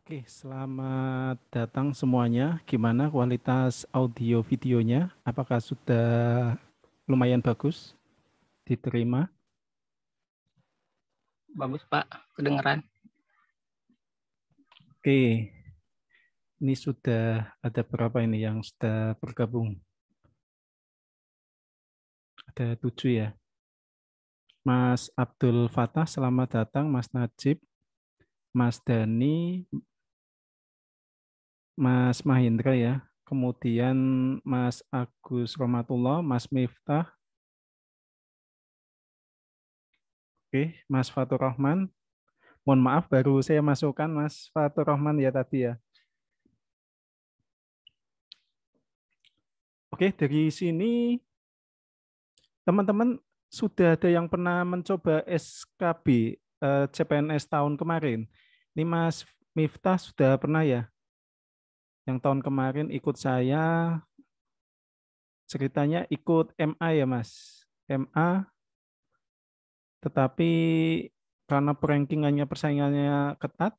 Oke, selamat datang semuanya. Gimana kualitas audio videonya? Apakah sudah lumayan bagus diterima? Bagus Pak, kedengeran. Oke, ini sudah ada berapa ini yang sudah bergabung? Ada 7 ya. Mas Abdul Fatah, selamat datang. Mas Najib, Mas Dani, Mas Mahindra ya. Kemudian Mas Agus Romatullah, Mas Miftah, oke, Mas Fatur Rahman. Mohon maaf, baru saya masukkan Mas Fatur Rahman ya tadi ya. Oke, dari sini teman-teman sudah ada yang pernah mencoba SKB CPNS tahun kemarin. Ini Mas Miftah sudah pernah ya? Yang tahun kemarin ikut saya, ceritanya ikut MA ya Mas? MA, tetapi karena perankingannya persaingannya ketat,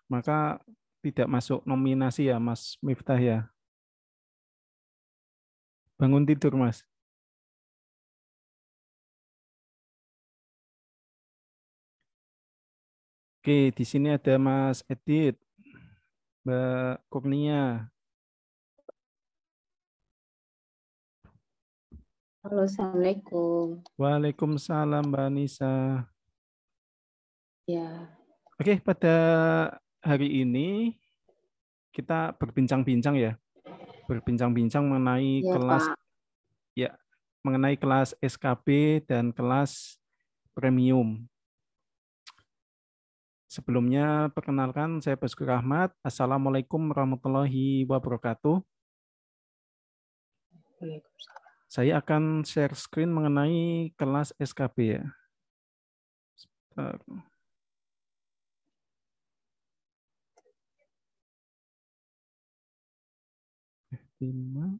maka tidak masuk nominasi ya Mas Miftah ya. Bangun tidur Mas. Oke, di sini ada Mas Edit, Mbak Kurnia. Halo, Assalamualaikum. Waalaikumsalam Mbak Nisa. Ya, Oke, pada hari ini kita berbincang-bincang ya, berbincang-bincang mengenai ya kelas Pak. ya, mengenai kelas SKB dan kelas premium. Sebelumnya perkenalkan saya Basuki Rahmat. Assalamualaikum warahmatullahi wabarakatuh. Waalaikumsalam. Saya akan share screen mengenai kelas SKB ya. Sebentar. Lima.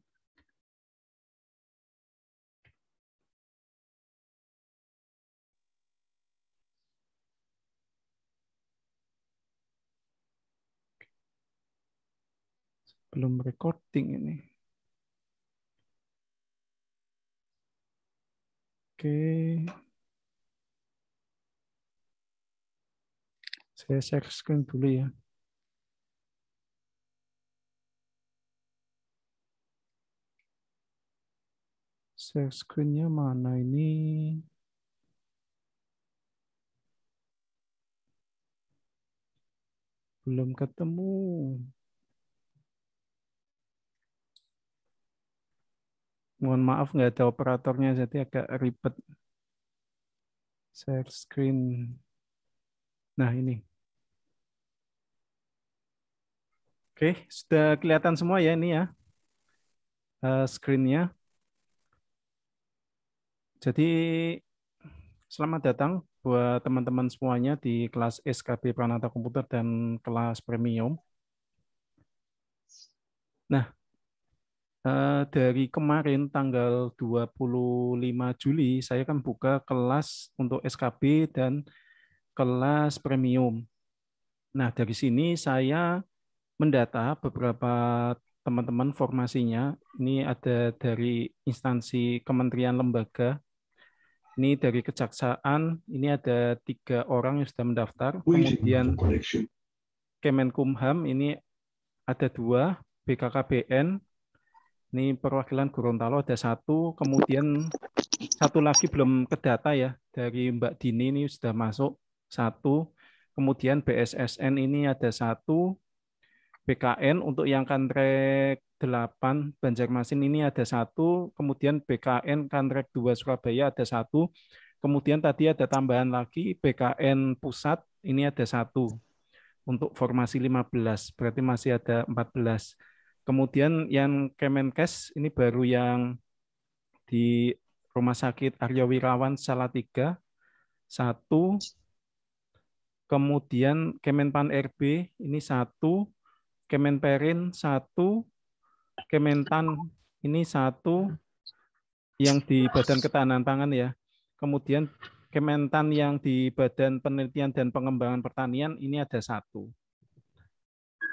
Belum recording ini. Oke. Saya share screen dulu ya. Share screen-nya mana ini? Belum ketemu. Mohon maaf nggak ada operatornya, jadi agak ribet. Share screen. Nah ini. Oke, sudah kelihatan semua ya ini ya. Screen-nya. Jadi selamat datang buat teman-teman semuanya di kelas SKB Pranata Komputer dan kelas Premium. Nah, dari kemarin tanggal 25 Juli saya kan buka kelas untuk SKB dan kelas Premium. Nah, dari sini saya mendata beberapa teman-teman formasinya. Ini ada dari instansi kementerian lembaga. Ini dari Kejaksaan, ini ada 3 orang yang sudah mendaftar. Kemudian Kemenkumham, ini ada 2, BKKBN, ini perwakilan Gorontalo ada 1, kemudian 1 lagi belum kedata ya, dari Mbak Dini ini sudah masuk 1, kemudian BSSN ini ada 1, BKN untuk yang Kantrek 8 Banjarmasin ini ada 1, kemudian BKN Kantrek 2 Surabaya ada 1, kemudian tadi ada tambahan lagi BKN Pusat ini ada 1 untuk formasi 15, berarti masih ada 14. Kemudian yang Kemenkes ini baru yang di Rumah Sakit Arya Wirawan Salatiga 1, kemudian Kemenpan RB ini 1, Kemenperin 1, Kementan ini 1 yang di Badan Ketahanan Pangan ya. Kemudian Kementan yang di Badan Penelitian dan Pengembangan Pertanian ini ada 1.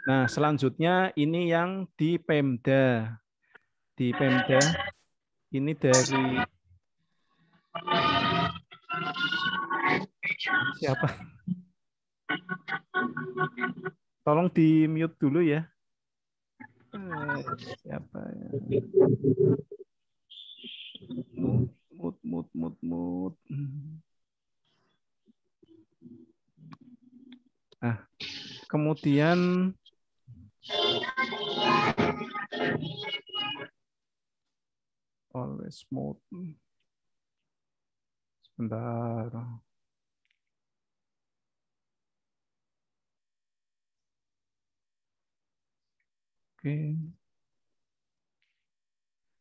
Nah, selanjutnya ini yang di Pemda. Di Pemda ini dari siapa? Tolong di mute dulu ya. Siapa ya? Mut. Nah, kemudian always mute. Sebentar. Oke.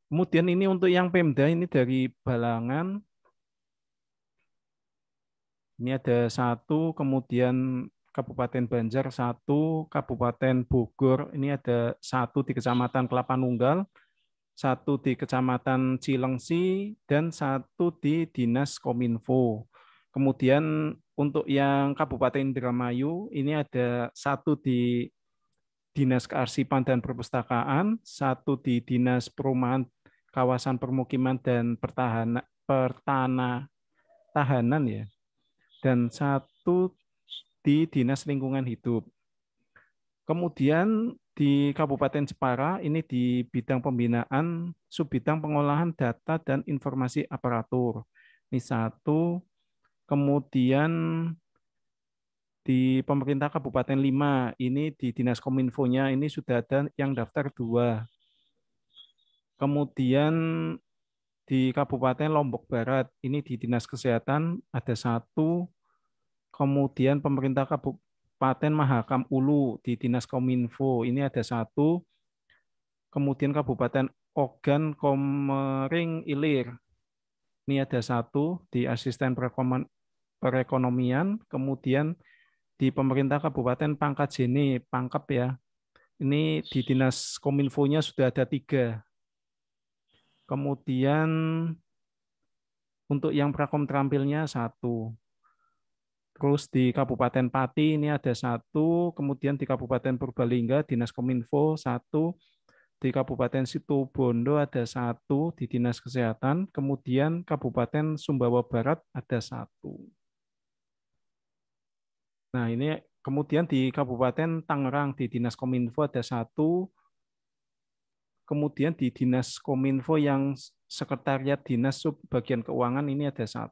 Kemudian ini untuk yang Pemda ini dari Balangan. Ini ada 1, kemudian Kabupaten Banjar 1, Kabupaten Bogor ini ada 1 di Kecamatan Kelapa Nunggal, 1 di Kecamatan Cilengsi, dan 1 di Dinas Kominfo. Kemudian untuk yang Kabupaten Indramayu ini ada 1 di Dinas Kearsipan dan Perpustakaan, 1 di Dinas Perumahan Kawasan Permukiman dan Pertahanan ya, dan 1 di Dinas Lingkungan Hidup. Kemudian di Kabupaten Jepara ini di bidang pembinaan subbidang pengolahan data dan informasi aparatur. Ini 1. Kemudian di pemerintah Kabupaten 5 ini di Dinas Kominfo-nya ini sudah ada yang daftar 2. Kemudian di Kabupaten Lombok Barat ini di Dinas Kesehatan ada 1. Kemudian pemerintah Kabupaten Mahakam Ulu di Dinas Kominfo ini ada 1. Kemudian Kabupaten Ogan Komering Ilir ini ada 1 di Asisten Perekonomian. Kemudian di pemerintah Kabupaten Pangkat Jene, Pangkep ya, ini di Dinas Kominfo-nya sudah ada 3. Kemudian untuk yang prakom terampilnya 1. Terus di Kabupaten Pati ini ada 1, kemudian di Kabupaten Purbalingga Dinas Kominfo 1, di Kabupaten Situbondo ada 1 di Dinas Kesehatan, kemudian Kabupaten Sumbawa Barat ada 1. Nah ini kemudian di Kabupaten Tangerang di Dinas Kominfo ada 1, kemudian di Dinas Kominfo yang Sekretariat Dinas Subbagian Keuangan ini ada 1.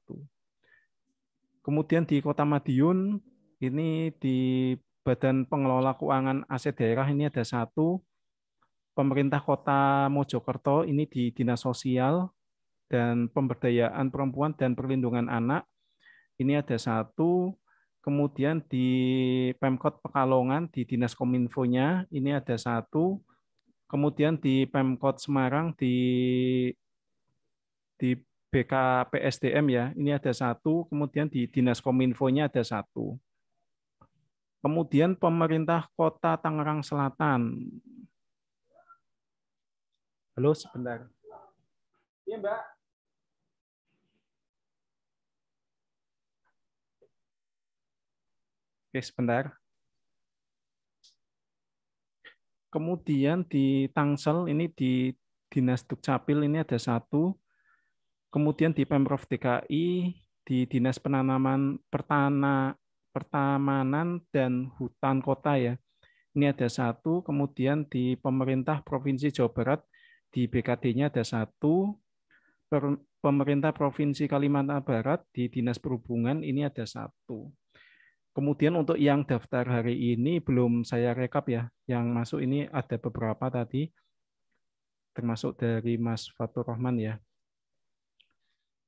Kemudian di Kota Madiun, ini di Badan Pengelola Keuangan Aset Daerah ini ada 1. Pemerintah Kota Mojokerto ini di Dinas Sosial dan Pemberdayaan Perempuan dan Perlindungan Anak ini ada 1. Kemudian di Pemkot Pekalongan di Dinas Kominfo-nya ini ada 1. Kemudian di Pemkot Semarang di BKPSDM ya, ini ada 1, kemudian di Dinas Kominfo-nya ada 1. Kemudian pemerintah Kota Tangerang Selatan. Halo, sebentar. Iya, Mbak. Oke, sebentar. Kemudian di Tangsel, ini di Dinas Dukcapil ini ada 1. Kemudian di Pemprov DKI, di Dinas Pertamanan dan Hutan Kota ya. Ini ada 1. Kemudian di pemerintah Provinsi Jawa Barat, di BKD-nya ada 1. Pemerintah Provinsi Kalimantan Barat, di Dinas Perhubungan, ini ada 1. Kemudian untuk yang daftar hari ini belum saya rekap ya. Yang masuk ini ada beberapa tadi, termasuk dari Mas Fatur Rahman ya.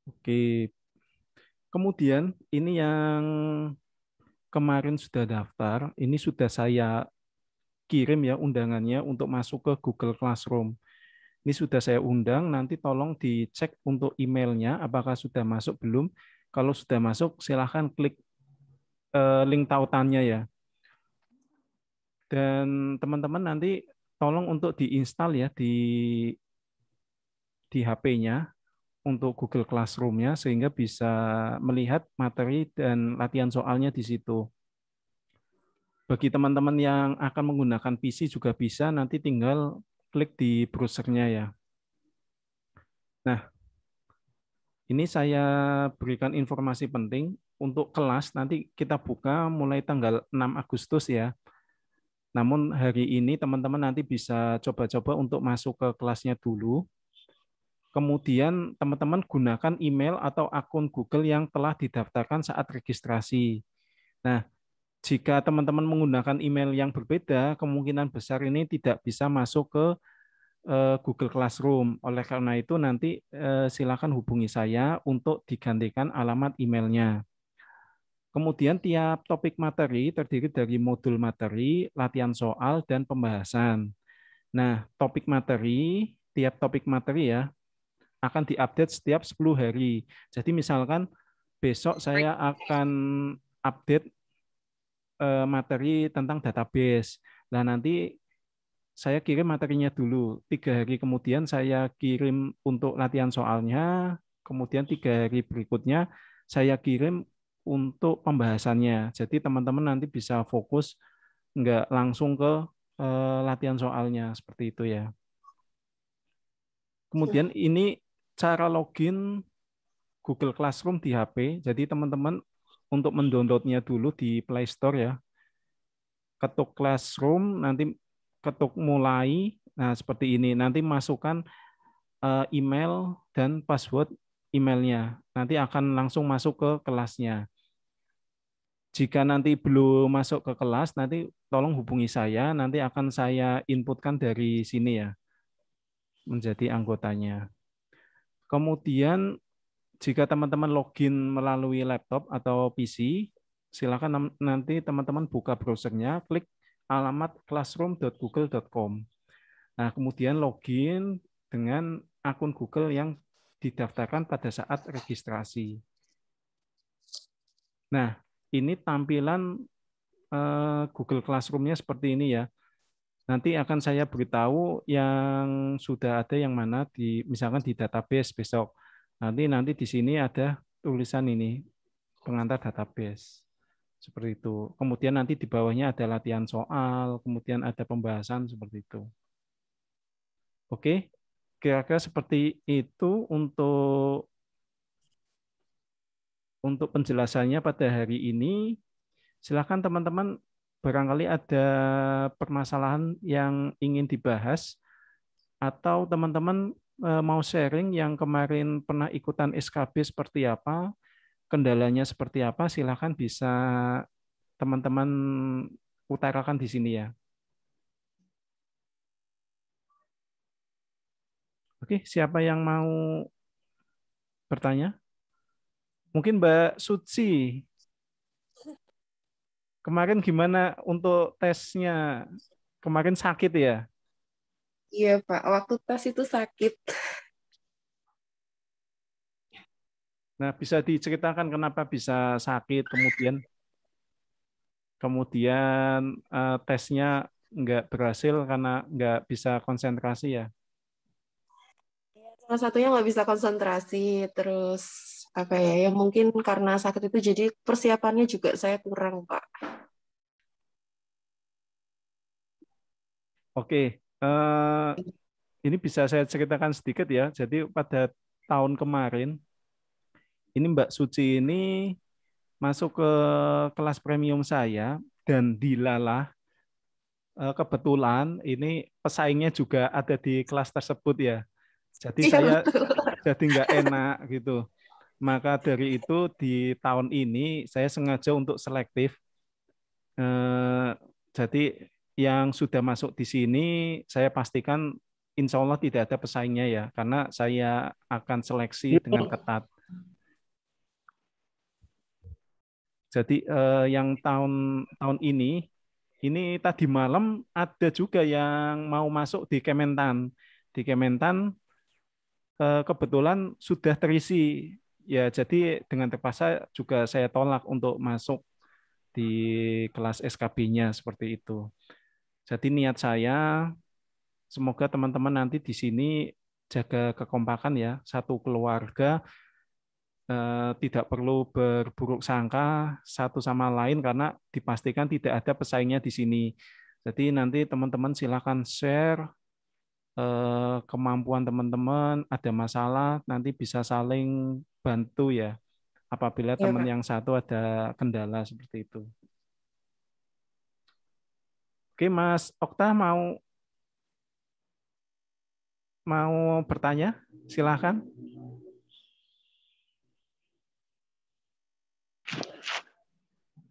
Oke. Kemudian ini yang kemarin sudah daftar, ini sudah saya kirim ya undangannya untuk masuk ke Google Classroom. Ini sudah saya undang, nanti tolong dicek untuk emailnya apakah sudah masuk belum. Kalau sudah masuk, silahkan klik link tautannya ya. Dan teman-teman nanti tolong untuk diinstal ya di HP-nya. untuk Google Classroom-nya sehingga bisa melihat materi dan latihan soalnya di situ. Bagi teman-teman yang akan menggunakan PC juga bisa, nanti tinggal klik di browser-nya ya. Nah, ini saya berikan informasi penting untuk kelas, nanti kita buka mulai tanggal 6 Agustus ya. Namun hari ini teman-teman nanti bisa coba-coba untuk masuk ke kelasnya dulu. Kemudian teman-teman gunakan email atau akun Google yang telah didaftarkan saat registrasi. Nah, jika teman-teman menggunakan email yang berbeda, kemungkinan besar ini tidak bisa masuk ke Google Classroom. Oleh karena itu nanti silakan hubungi saya untuk digantikan alamat emailnya. Kemudian tiap topik materi terdiri dari modul materi, latihan soal, dan pembahasan. Nah, tiap topik materi ya, akan diupdate setiap 10 hari. Jadi misalkan besok saya akan update materi tentang database. Nah, nanti saya kirim materinya dulu. 3 hari kemudian saya kirim untuk latihan soalnya. Kemudian 3 hari berikutnya saya kirim untuk pembahasannya. Jadi teman-teman nanti bisa fokus, nggak langsung ke latihan soalnya. Seperti itu ya. Kemudian ini cara login Google Classroom di HP. Jadi teman-teman untuk mendownloadnya dulu di Play Store ya. Ketuk Classroom, nanti ketuk mulai. Nah, seperti ini. Nanti masukkan email dan password emailnya. Nanti akan langsung masuk ke kelasnya. Jika nanti belum masuk ke kelas, nanti tolong hubungi saya. Nanti akan saya inputkan dari sini ya, menjadi anggotanya. Kemudian jika teman-teman login melalui laptop atau PC, silakan nanti teman-teman buka browsernya, klik alamat classroom.google.com. Nah, kemudian login dengan akun Google yang didaftarkan pada saat registrasi. Nah, ini tampilan Google Classroom-nya seperti ini ya. Nanti akan saya beritahu yang sudah ada yang mana misalkan di database besok. Nanti di sini ada tulisan ini pengantar database. Seperti itu. Kemudian nanti di bawahnya ada latihan soal, kemudian ada pembahasan seperti itu. Oke, kira-kira seperti itu untuk penjelasannya pada hari ini. Silakan teman-teman, barangkali ada permasalahan yang ingin dibahas atau teman-teman mau sharing yang kemarin pernah ikutan SKB seperti apa, kendalanya seperti apa, silakan bisa teman-teman utarakan di sini ya. Oke, siapa yang mau bertanya? Mungkin Mbak Suci, kemarin gimana untuk tesnya? Kemarin sakit ya? Iya, Pak. Waktu tes itu sakit. Nah, bisa diceritakan kenapa bisa sakit, kemudian tesnya nggak berhasil karena nggak bisa konsentrasi ya? Salah satunya nggak bisa konsentrasi. Terus, apa ya, ya mungkin karena sakit itu jadi persiapannya juga saya kurang, Pak. Oke, ini bisa saya ceritakan sedikit ya. Jadi pada tahun kemarin, ini Mbak Suci ini masuk ke kelas premium saya dan dilalah kebetulan ini pesaingnya juga ada di kelas tersebut ya. Jadi Iya, saya betul. jadi nggak enak gitu. Maka dari itu di tahun ini saya sengaja untuk selektif. Eh, jadi yang sudah masuk di sini saya pastikan insya Allah tidak ada pesaingnya ya, karena saya akan seleksi dengan ketat. Jadi yang tahun ini tadi malam ada juga yang mau masuk di Kementan. Di Kementan kebetulan sudah terisi. Ya, jadi dengan terpaksa juga saya tolak untuk masuk di kelas SKB-nya seperti itu. Jadi niat saya semoga teman-teman nanti di sini jaga kekompakan ya, satu keluarga, tidak perlu berburuk sangka satu sama lain karena dipastikan tidak ada pesaingnya di sini. Jadi nanti teman-teman silakan share kemampuan teman-teman, ada masalah nanti bisa saling bantu ya. Apabila Ya, teman Pak. yang satu ada kendala seperti itu. Oke, Mas Okta mau bertanya? Silakan.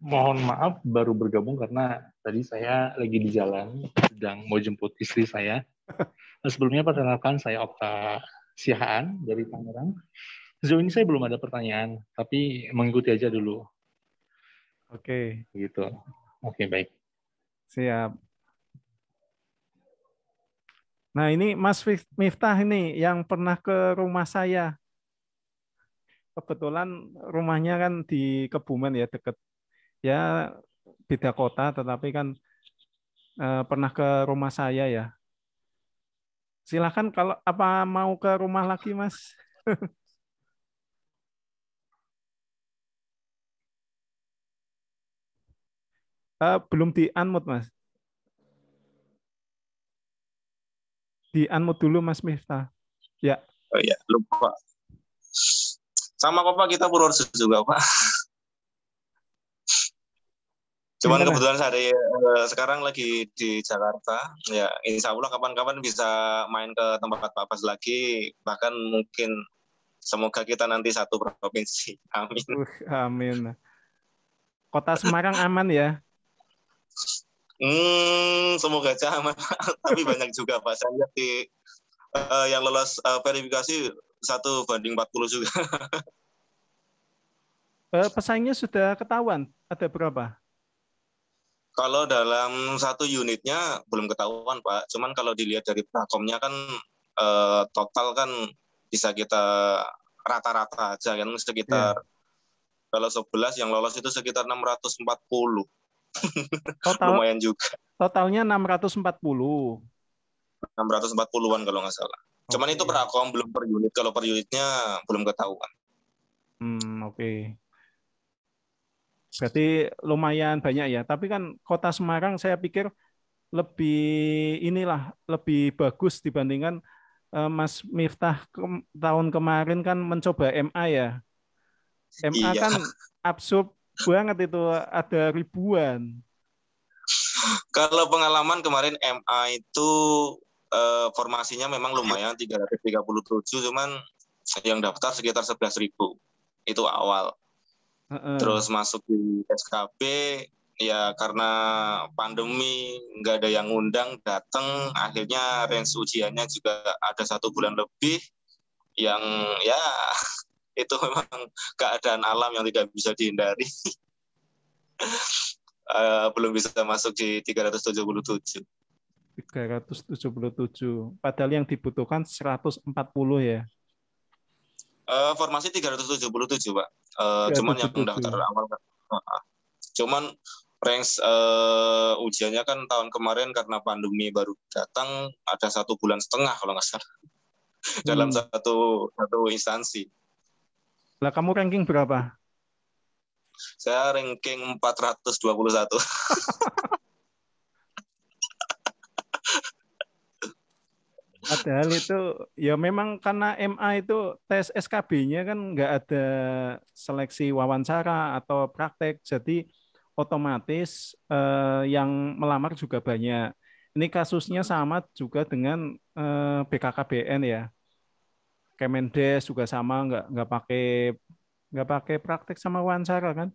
Mohon maaf baru bergabung karena tadi saya lagi di jalan sedang mau jemput istri saya. Nah, sebelumnya perkenalkan saya Okta Siahaan dari Tangerang. Sejauh ini saya belum ada pertanyaan, tapi mengikuti aja dulu. Oke, Gitu. Oke, baik. siap. Nah, ini Mas Miftah ini yang pernah ke rumah saya. Kebetulan rumahnya kan di Kebumen ya, deket. Ya, beda kota, tetapi kan pernah ke rumah saya ya. Silakan kalau apa mau ke rumah lagi, Mas? Belum di-unmute, Mas. Di-unmute dulu, Mas Miftah. Ya. Oh iya, lupa. Sama kok Pak, kita Purworejo juga Pak. Cuman Gimana? kebetulan saya sekarang lagi di Jakarta. Ya, insya Allah kapan-kapan bisa main ke tempat Pak Bas lagi. Bahkan mungkin semoga kita nanti satu provinsi. Amin. Amin. Kota Semarang aman ya? Semoga aja aman. Tapi banyak juga Pak. Saya lihat di yang lolos verifikasi 1:40 juga. Pesaingnya sudah ketahuan. Ada berapa? Kalau dalam satu unitnya belum ketahuan Pak. Cuman kalau dilihat dari prakomnya kan total kan bisa kita rata-rata aja kan sekitar kalau 11 yang lolos itu sekitar 640. Lumayan juga. Totalnya 640. 640-an kalau nggak salah. Cuman itu prakom belum per unit. Kalau per unitnya belum ketahuan. Oke. Berarti lumayan banyak ya. Tapi kan Kota Semarang saya pikir lebih bagus dibandingkan Mas Miftah tahun kemarin kan mencoba MA ya. MA kan absurd banget itu, ada ribuan. Kalau pengalaman kemarin MA itu formasinya memang lumayan 337, cuman yang daftar sekitar 11.000. Itu awal. Terus masuk di SKB ya karena pandemi nggak ada yang ngundang datang, akhirnya range ujiannya juga ada 1 bulan lebih yang ya itu memang keadaan alam yang tidak bisa dihindari. Belum bisa masuk di 377. 377. Padahal yang dibutuhkan 140 ya. Formasi 377 Pak. Cuman yang daftar awal. Cuman range ujiannya kan tahun kemarin karena pandemi baru datang ada 1,5 bulan kalau nggak salah. Dalam satu instansi. Lah kamu ranking berapa? Saya ranking 421. Padahal itu ya memang karena MA itu tes SKB-nya kan nggak ada seleksi wawancara atau praktek, jadi otomatis yang melamar juga banyak. Ini kasusnya sama juga dengan BKKBN ya. Kemendes juga sama, nggak pakai praktek sama wawancara kan,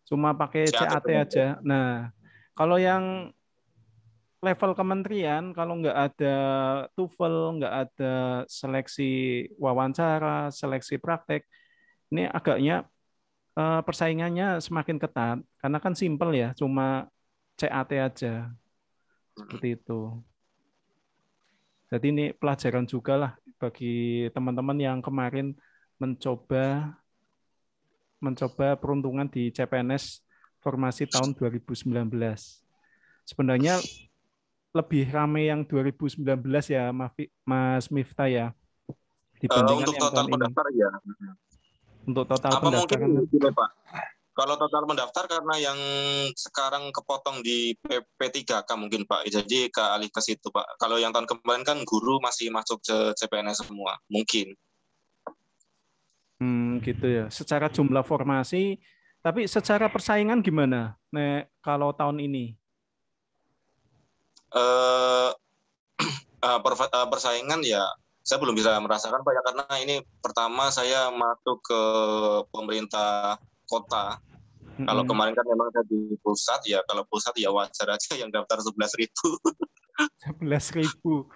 cuma pakai CAT aja. Nah, kalau yang level kementerian kalau nggak ada TOEFL, nggak ada seleksi wawancara, seleksi praktek, ini agaknya persaingannya semakin ketat karena kan simpel ya, cuma CAT aja seperti itu. Jadi ini pelajaran juga lah bagi teman-teman yang kemarin mencoba peruntungan di CPNS formasi tahun 2019. Sebenarnya lebih ramai yang 2019 ya Mas Miftah ya. dibandingkan Untuk yang total tahun ini. pendaftar ya. Untuk total Apa mungkin pendaftaran kan? gini, Pak? Kalau total pendaftar karena yang sekarang kepotong di P3K mungkin Pak, jadi kealih ke situ Pak. Kalau yang tahun kemarin kan guru masih masuk ke CPNS semua, mungkin. Gitu ya. Secara jumlah formasi, tapi secara persaingan gimana? Nek kalau tahun ini? Persaingan ya saya belum bisa merasakan Pak ya, karena ini pertama saya masuk ke pemerintah kota. Kalau kemarin kan memang saya di pusat ya, kalau pusat ya wajar aja yang daftar 11.000. 11.000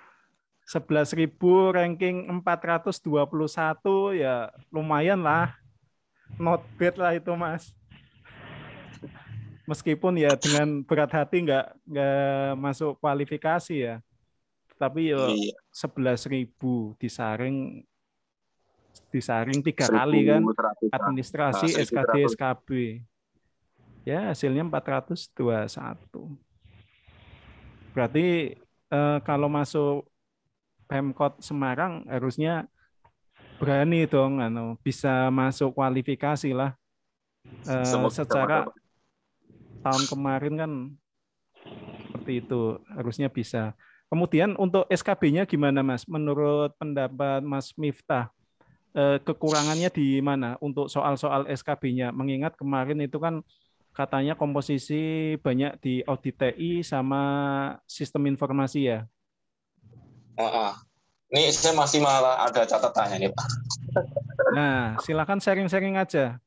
ranking 421 ya lumayan lah. Not bad lah itu Mas. Meskipun ya dengan berat hati nggak masuk kualifikasi ya. Tapi ya 11.000 disaring 3 kali kan. Administrasi, SKD, SKB. Ya hasilnya 421. Berarti kalau masuk Pemkot Semarang harusnya berani dong, bisa masuk kualifikasi lah. Secara tahun kemarin kan seperti itu, harusnya bisa. Kemudian untuk SKB-nya gimana Mas? Menurut pendapat Mas Miftah, kekurangannya di mana untuk soal-soal SKB-nya? Mengingat kemarin itu kan katanya komposisi banyak di audit TI sama sistem informasi ya. Ini saya masih malah ada catatannya nih Pak. Nah, silakan sharing-sharing aja.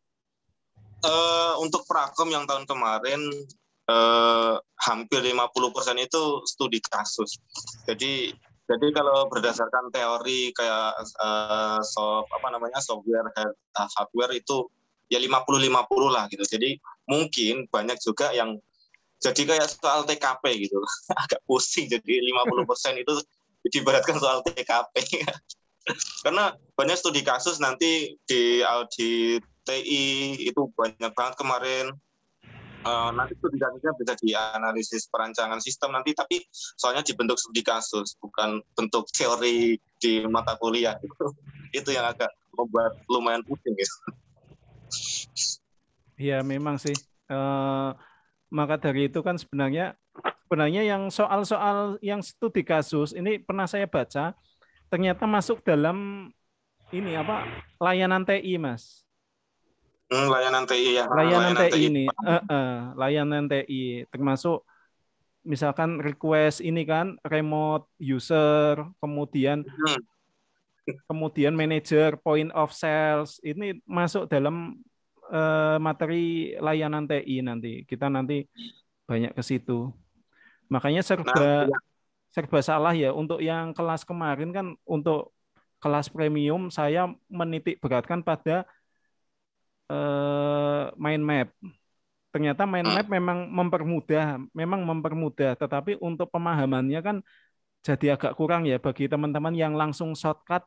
Untuk prakom yang tahun kemarin hampir 50% itu studi kasus. Jadi kalau berdasarkan teori kayak software hardware itu ya 50-50 lah gitu. Jadi mungkin banyak juga yang jadi kayak soal TKP gitu. Agak pusing, jadi 50% itu diberatkan soal TKP. Karena banyak studi kasus nanti di audit TI itu banyak banget kemarin. Nanti studi kasusnya bisa dianalisis perancangan sistem nanti, tapi soalnya dibentuk studi kasus, bukan bentuk teori di mata kuliah. Itu yang agak membuat lumayan pusing gitu. Iya memang sih. Maka dari itu kan sebenarnya yang soal-soal yang studi kasus ini pernah saya baca ternyata masuk dalam ini layanan TI Mas. Layanan TI ya. Layanan TI ini, layanan TI termasuk misalkan request ini kan remote user, kemudian manager point of sales ini masuk dalam materi layanan TI nanti. Kita nanti banyak ke situ. Makanya serba salah ya untuk yang kelas kemarin kan, untuk kelas premium saya menitik beratkan pada mind map. Ternyata mind map memang mempermudah, tetapi untuk pemahamannya kan jadi agak kurang ya bagi teman-teman yang langsung shortcut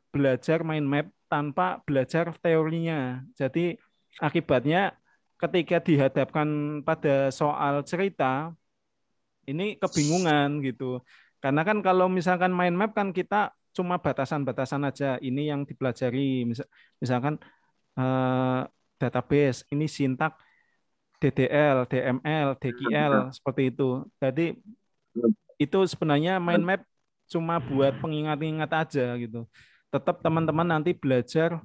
belajar mind map tanpa belajar teorinya. Jadi akibatnya ketika dihadapkan pada soal cerita ini kebingungan gitu. Karena kan kalau misalkan mind map kan kita cuma batasan-batasan aja. Ini yang dipelajari misalkan database, ini sintak DDL, DML, DQL seperti itu. Jadi itu sebenarnya mind map cuma buat pengingat-ingat aja gitu. Tetap teman-teman nanti belajar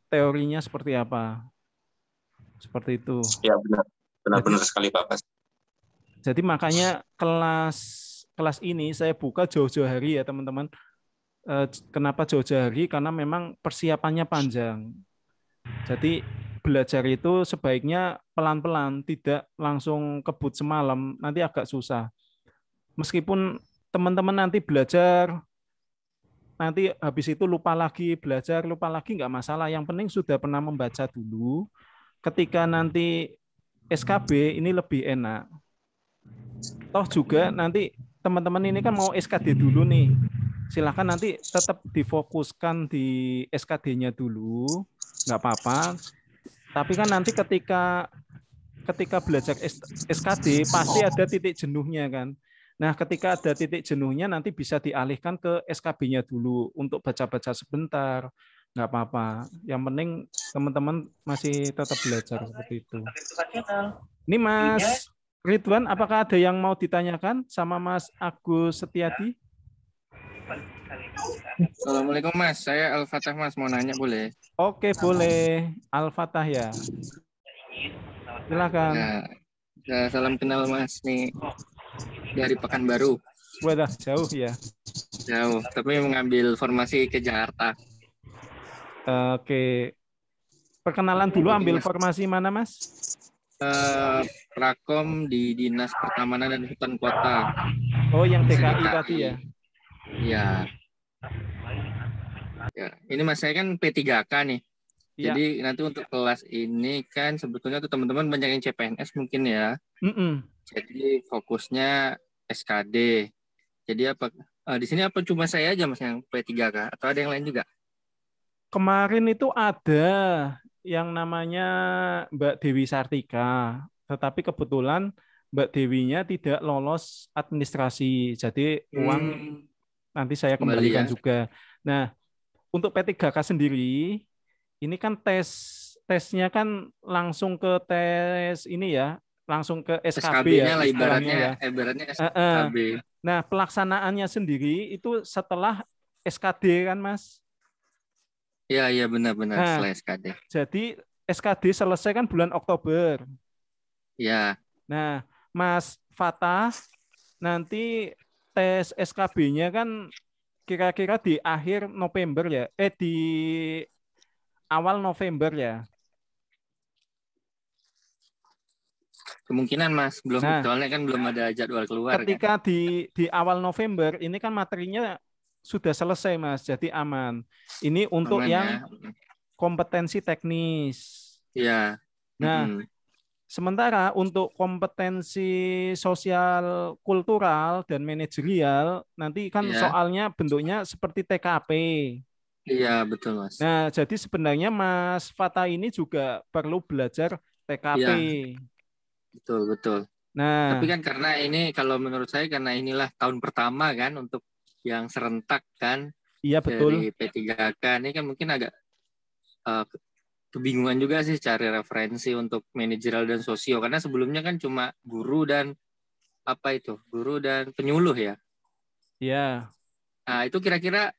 teorinya seperti apa. Seperti itu. Ya benar sekali Pak. Jadi makanya kelas ini saya buka jauh-jauh hari ya teman-teman. Kenapa jauh-jauh hari? Karena memang persiapannya panjang. Jadi belajar itu sebaiknya pelan-pelan, tidak langsung kebut semalam, nanti agak susah. Meskipun teman-teman nanti belajar, nanti habis itu lupa lagi, nggak masalah. Yang penting sudah pernah membaca dulu. Ketika nanti SKB ini lebih enak. Toh juga nanti teman-teman ini kan mau SKD dulu nih. Silakan nanti tetap difokuskan di SKD-nya dulu, nggak apa-apa. Tapi kan nanti ketika belajar SKD pasti ada titik jenuhnya kan. Nah, ketika ada titik jenuhnya nanti bisa dialihkan ke SKB-nya dulu untuk baca-baca sebentar, nggak apa-apa. Yang penting teman-teman masih tetap belajar seperti itu. Ini Mas Ridwan, apakah ada yang mau ditanyakan sama Mas Agus Setiadi? Assalamualaikum Mas, saya Al-Fatah Mas, mau nanya boleh? Oke, boleh. Al-Fatah ya. Silakan. Ya, salam kenal Mas nih dari Pekanbaru. Wadah, jauh ya. Jauh, tapi mengambil formasi ke Jakarta. Oke. Perkenalan dulu, ambil formasi mana, Mas? Prakom di Dinas Pertamanan dan Hutan Kota. Oh, yang DKI tadi ya? Iya. Ya, ini Mas, saya kan P3K nih. Ya. Jadi nanti untuk kelas ini kan sebetulnya tuh teman-teman banyak yang CPNS mungkin ya. Jadi fokusnya SKD. Jadi apa di sini apa cuma saya aja Mas yang P3K atau ada yang lain juga? Kemarin itu ada yang namanya Mbak Dewi Sartika, tetapi kebetulan Mbak Dewinya tidak lolos administrasi, jadi uang nanti saya kembalikan juga. Nah, untuk P3K sendiri, ini kan tesnya kan langsung ke tes ini ya, langsung ke SKB ya, ibaratnya SKB. Nah, pelaksanaannya sendiri itu setelah SKD kan, Mas? Iya benar-benar nah, setelah SKD. Jadi SKD selesai kan bulan Oktober. Ya. Nah, Mas Fatah nanti tes SKB-nya kan kira-kira di akhir November ya, di awal November ya. Kemungkinan Mas, belum soalnya kan belum ada jadwal keluar. Ketika kan? di awal November ini kan materinya sudah selesai Mas, jadi aman. Ini untuk aman, yang kompetensi teknis. Iya. Nah, sementara untuk kompetensi sosial kultural dan manajerial nanti kan soalnya bentuknya seperti TKP. Iya, betul Mas. Nah, jadi sebenarnya Mas Fatah ini juga perlu belajar TKP. Iya. Betul. Nah, tapi kan karena ini kalau menurut saya karena inilah tahun pertama kan untuk yang serentak kan. Iya, betul. Dari P3K ini kan mungkin agak kebingungan juga sih cari referensi untuk manajerial dan sosio karena sebelumnya kan cuma guru dan penyuluh ya. Iya. Nah, itu kira-kira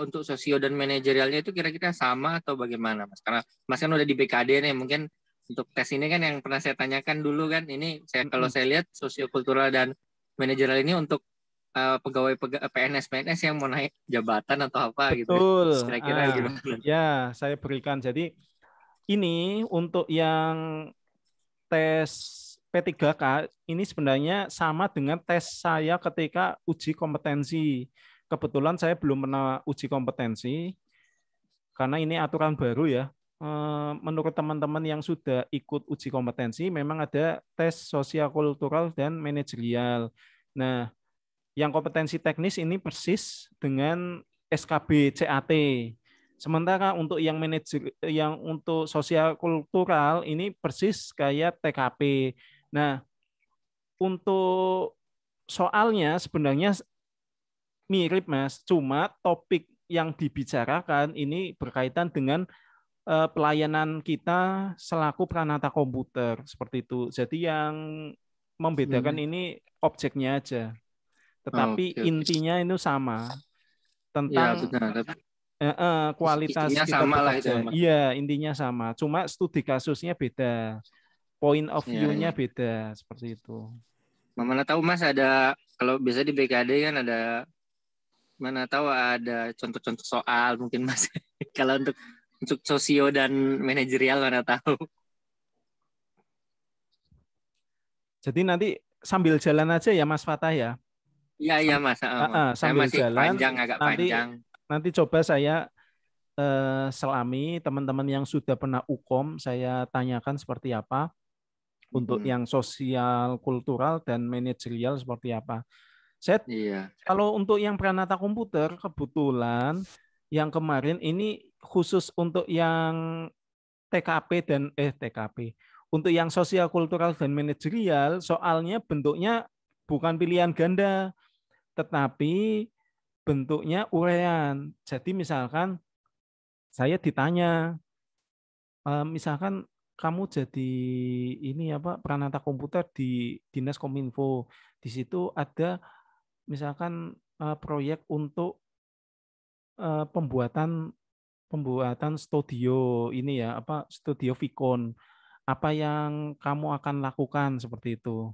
untuk sosio dan manajerialnya itu kira-kira sama atau bagaimana Mas? Karena Mas kan udah di BKD nih, mungkin untuk tes ini kan yang pernah saya tanyakan dulu kan, ini kalau saya lihat sosiokultural dan manajerial ini untuk pegawai PNS yang mau naik jabatan atau apa. Betul. Gitu. Kira-kira gimana? Ya, saya berikan. Jadi ini untuk yang tes P3K ini sebenarnya sama dengan tes saya ketika uji kompetensi. Kebetulan saya belum pernah uji kompetensi karena ini aturan baru ya. Menurut teman-teman yang sudah ikut uji kompetensi memang ada tes sosial kultural dan manajerial. Nah, yang kompetensi teknis ini persis dengan SKB CAT. Sementara untuk yang untuk sosial kultural ini persis kayak TKP. Nah, untuk soalnya sebenarnya mirip Mas, cuma topik yang dibicarakan ini berkaitan dengan pelayanan kita selaku peranata komputer seperti itu. Jadi yang membedakan ini objeknya aja. Tetapi intinya itu sama tentang kualitas kita sama lah itu. Iya, intinya sama. Cuma studi kasusnya beda, point of view-nya beda seperti itu. Mana tahu Mas ada kalau biasa di BKD kan ada mana tahu ada contoh-contoh soal mungkin Mas. Kalau untuk sosio dan manajerial mana tahu. Jadi nanti sambil jalan aja ya Mas Fatah ya. Iya Mas. Sambil masih jalan agak panjang. Nanti coba saya selami teman-teman yang sudah pernah UKOM saya tanyakan seperti apa untuk yang sosial kultural dan manajerial seperti apa. Kalau untuk yang peranata komputer kebetulan yang kemarin ini khusus untuk yang TKP untuk yang sosial kultural dan manajerial soalnya bentuknya bukan pilihan ganda, tetapi bentuknya urean. Jadi misalkan saya ditanya, misalkan kamu jadi ini apa peranata komputer di Dinas Kominfo, di situ ada misalkan proyek untuk pembuatan studio ini ya apa studio Vicon. Apa yang kamu akan lakukan seperti itu?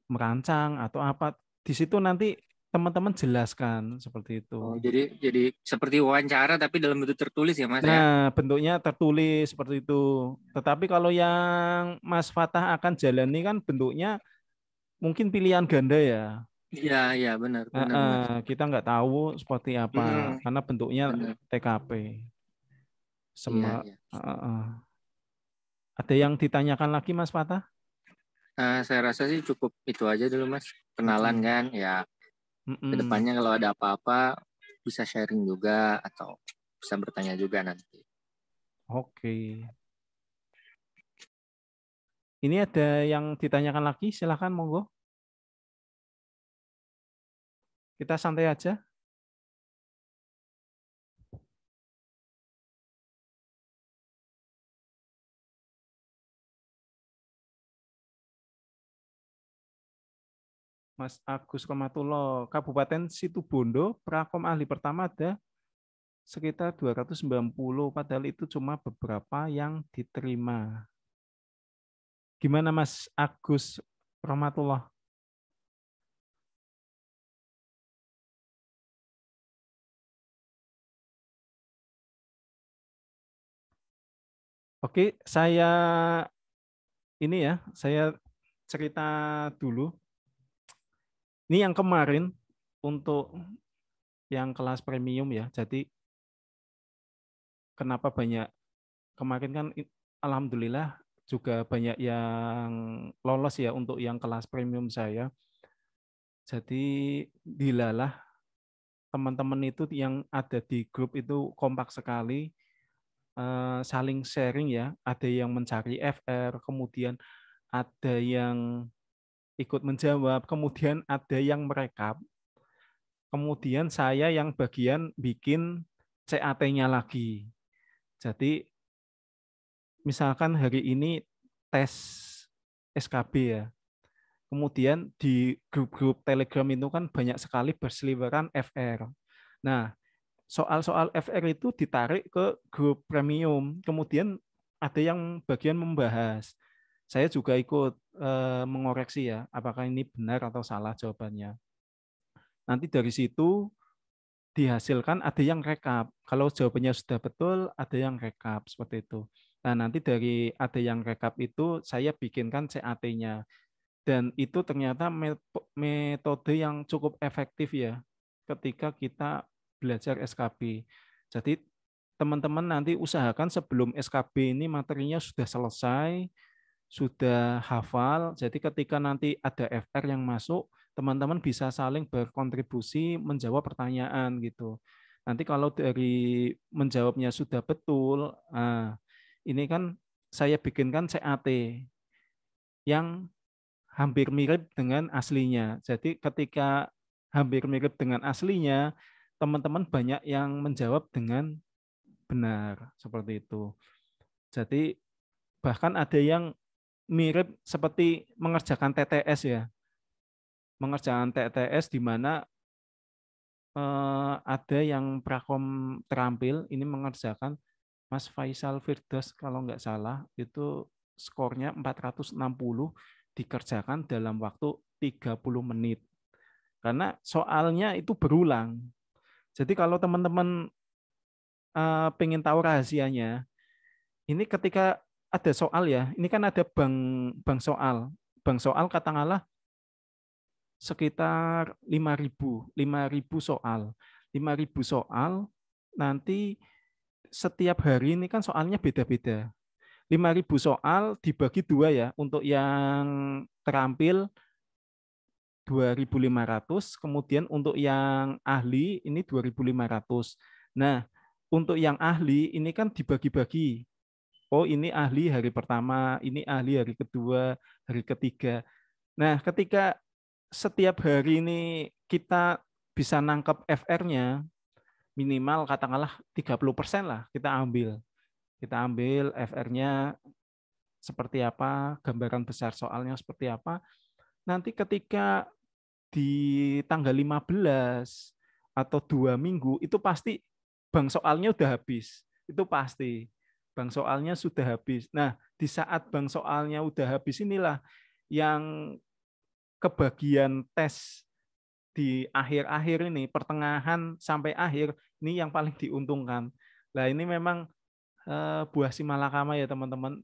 Merancang atau apa? Di situ nanti teman-teman jelaskan seperti itu. Oh, jadi seperti wawancara tapi dalam bentuk tertulis ya Mas ya. Nah, bentuknya tertulis seperti itu. Tetapi kalau yang Mas Fatah akan jalani kan bentuknya mungkin pilihan ganda ya. Iya benar Mas. Kita nggak tahu seperti apa karena bentuknya Benar. TKP. Iya. Ada yang ditanyakan lagi Mas Fatah? Saya rasa sih cukup itu aja dulu Mas. Kenalan kan ya. Kedepannya kalau ada apa-apa bisa sharing juga atau bisa bertanya juga nanti. Oke. Ini ada yang ditanyakan lagi, silakan monggo. Kita santai aja. Mas Agus Komatullah, Kabupaten Situbondo, Prakom ahli pertama ada sekitar 290, padahal itu cuma beberapa yang diterima. Gimana Mas Agus Komatullah? Oke, saya cerita dulu. Ini yang kemarin untuk yang kelas premium ya. Jadi kenapa banyak kemarin kan alhamdulillah juga banyak yang lolos ya untuk yang kelas premium saya. Jadi dilalah teman-teman itu yang ada di grup itu kompak sekali, saling sharing ya. Ada yang mencari FR, kemudian ada yang ikut menjawab, kemudian ada yang merekap, kemudian saya yang bagian bikin CAT-nya lagi. Jadi misalkan hari ini tes SKB ya, kemudian di grup-grup Telegram itu kan banyak sekali berseliweran FR. Nah, soal-soal FR itu ditarik ke grup premium, kemudian ada yang bagian membahas. Saya juga ikut mengoreksi ya, apakah ini benar atau salah jawabannya. Nanti dari situ dihasilkan ada yang rekap. Kalau jawabannya sudah betul, ada yang rekap seperti itu. Nah, nanti dari ada yang rekap itu saya bikinkan CAT-nya. Dan itu ternyata metode yang cukup efektif ya ketika kita belajar SKB. Jadi teman-teman nanti usahakan sebelum SKB ini materinya sudah selesai, sudah hafal. Jadi ketika nanti ada FR yang masuk, teman-teman bisa saling berkontribusi menjawab pertanyaan gitu. Nanti kalau dari menjawabnya sudah betul, ini kan saya bikinkan CAT yang hampir mirip dengan aslinya. Jadi ketika hampir mirip dengan aslinya, teman-teman banyak yang menjawab dengan benar seperti itu. Jadi bahkan ada yang mirip seperti mengerjakan TTS ya. Mengerjakan TTS di mana ada yang prakom terampil ini mengerjakan Mas Faisal Firdaus kalau nggak salah itu skornya 460 dikerjakan dalam waktu 30 menit. Karena soalnya itu berulang. Jadi kalau teman-teman pengen tahu rahasianya, ini ketika ada soal ya, ini kan ada bank soal. Bank soal katakanlah sekitar 5.000 soal. 5.000 soal nanti setiap hari ini kan soalnya beda-beda. 5.000 soal dibagi 2 ya, untuk yang terampil 2.500, kemudian untuk yang ahli ini 2.500. Nah, untuk yang ahli ini kan dibagi-bagi. Oh, ini ahli hari pertama, ini ahli hari kedua, hari ketiga. Nah, ketika setiap hari ini kita bisa nangkep FR-nya minimal katakanlah 30% lah kita ambil. Kita ambil FR-nya seperti apa, gambaran besar soalnya seperti apa. Nanti ketika di tanggal 15 atau 2 minggu itu pasti bank soalnya udah habis. Itu pasti. Bank soalnya sudah habis. Nah, di saat bank soalnya udah habis inilah yang kebagian tes di akhir-akhir ini, pertengahan sampai akhir, ini yang paling diuntungkan. Nah, ini memang buah si malakama ya teman-teman.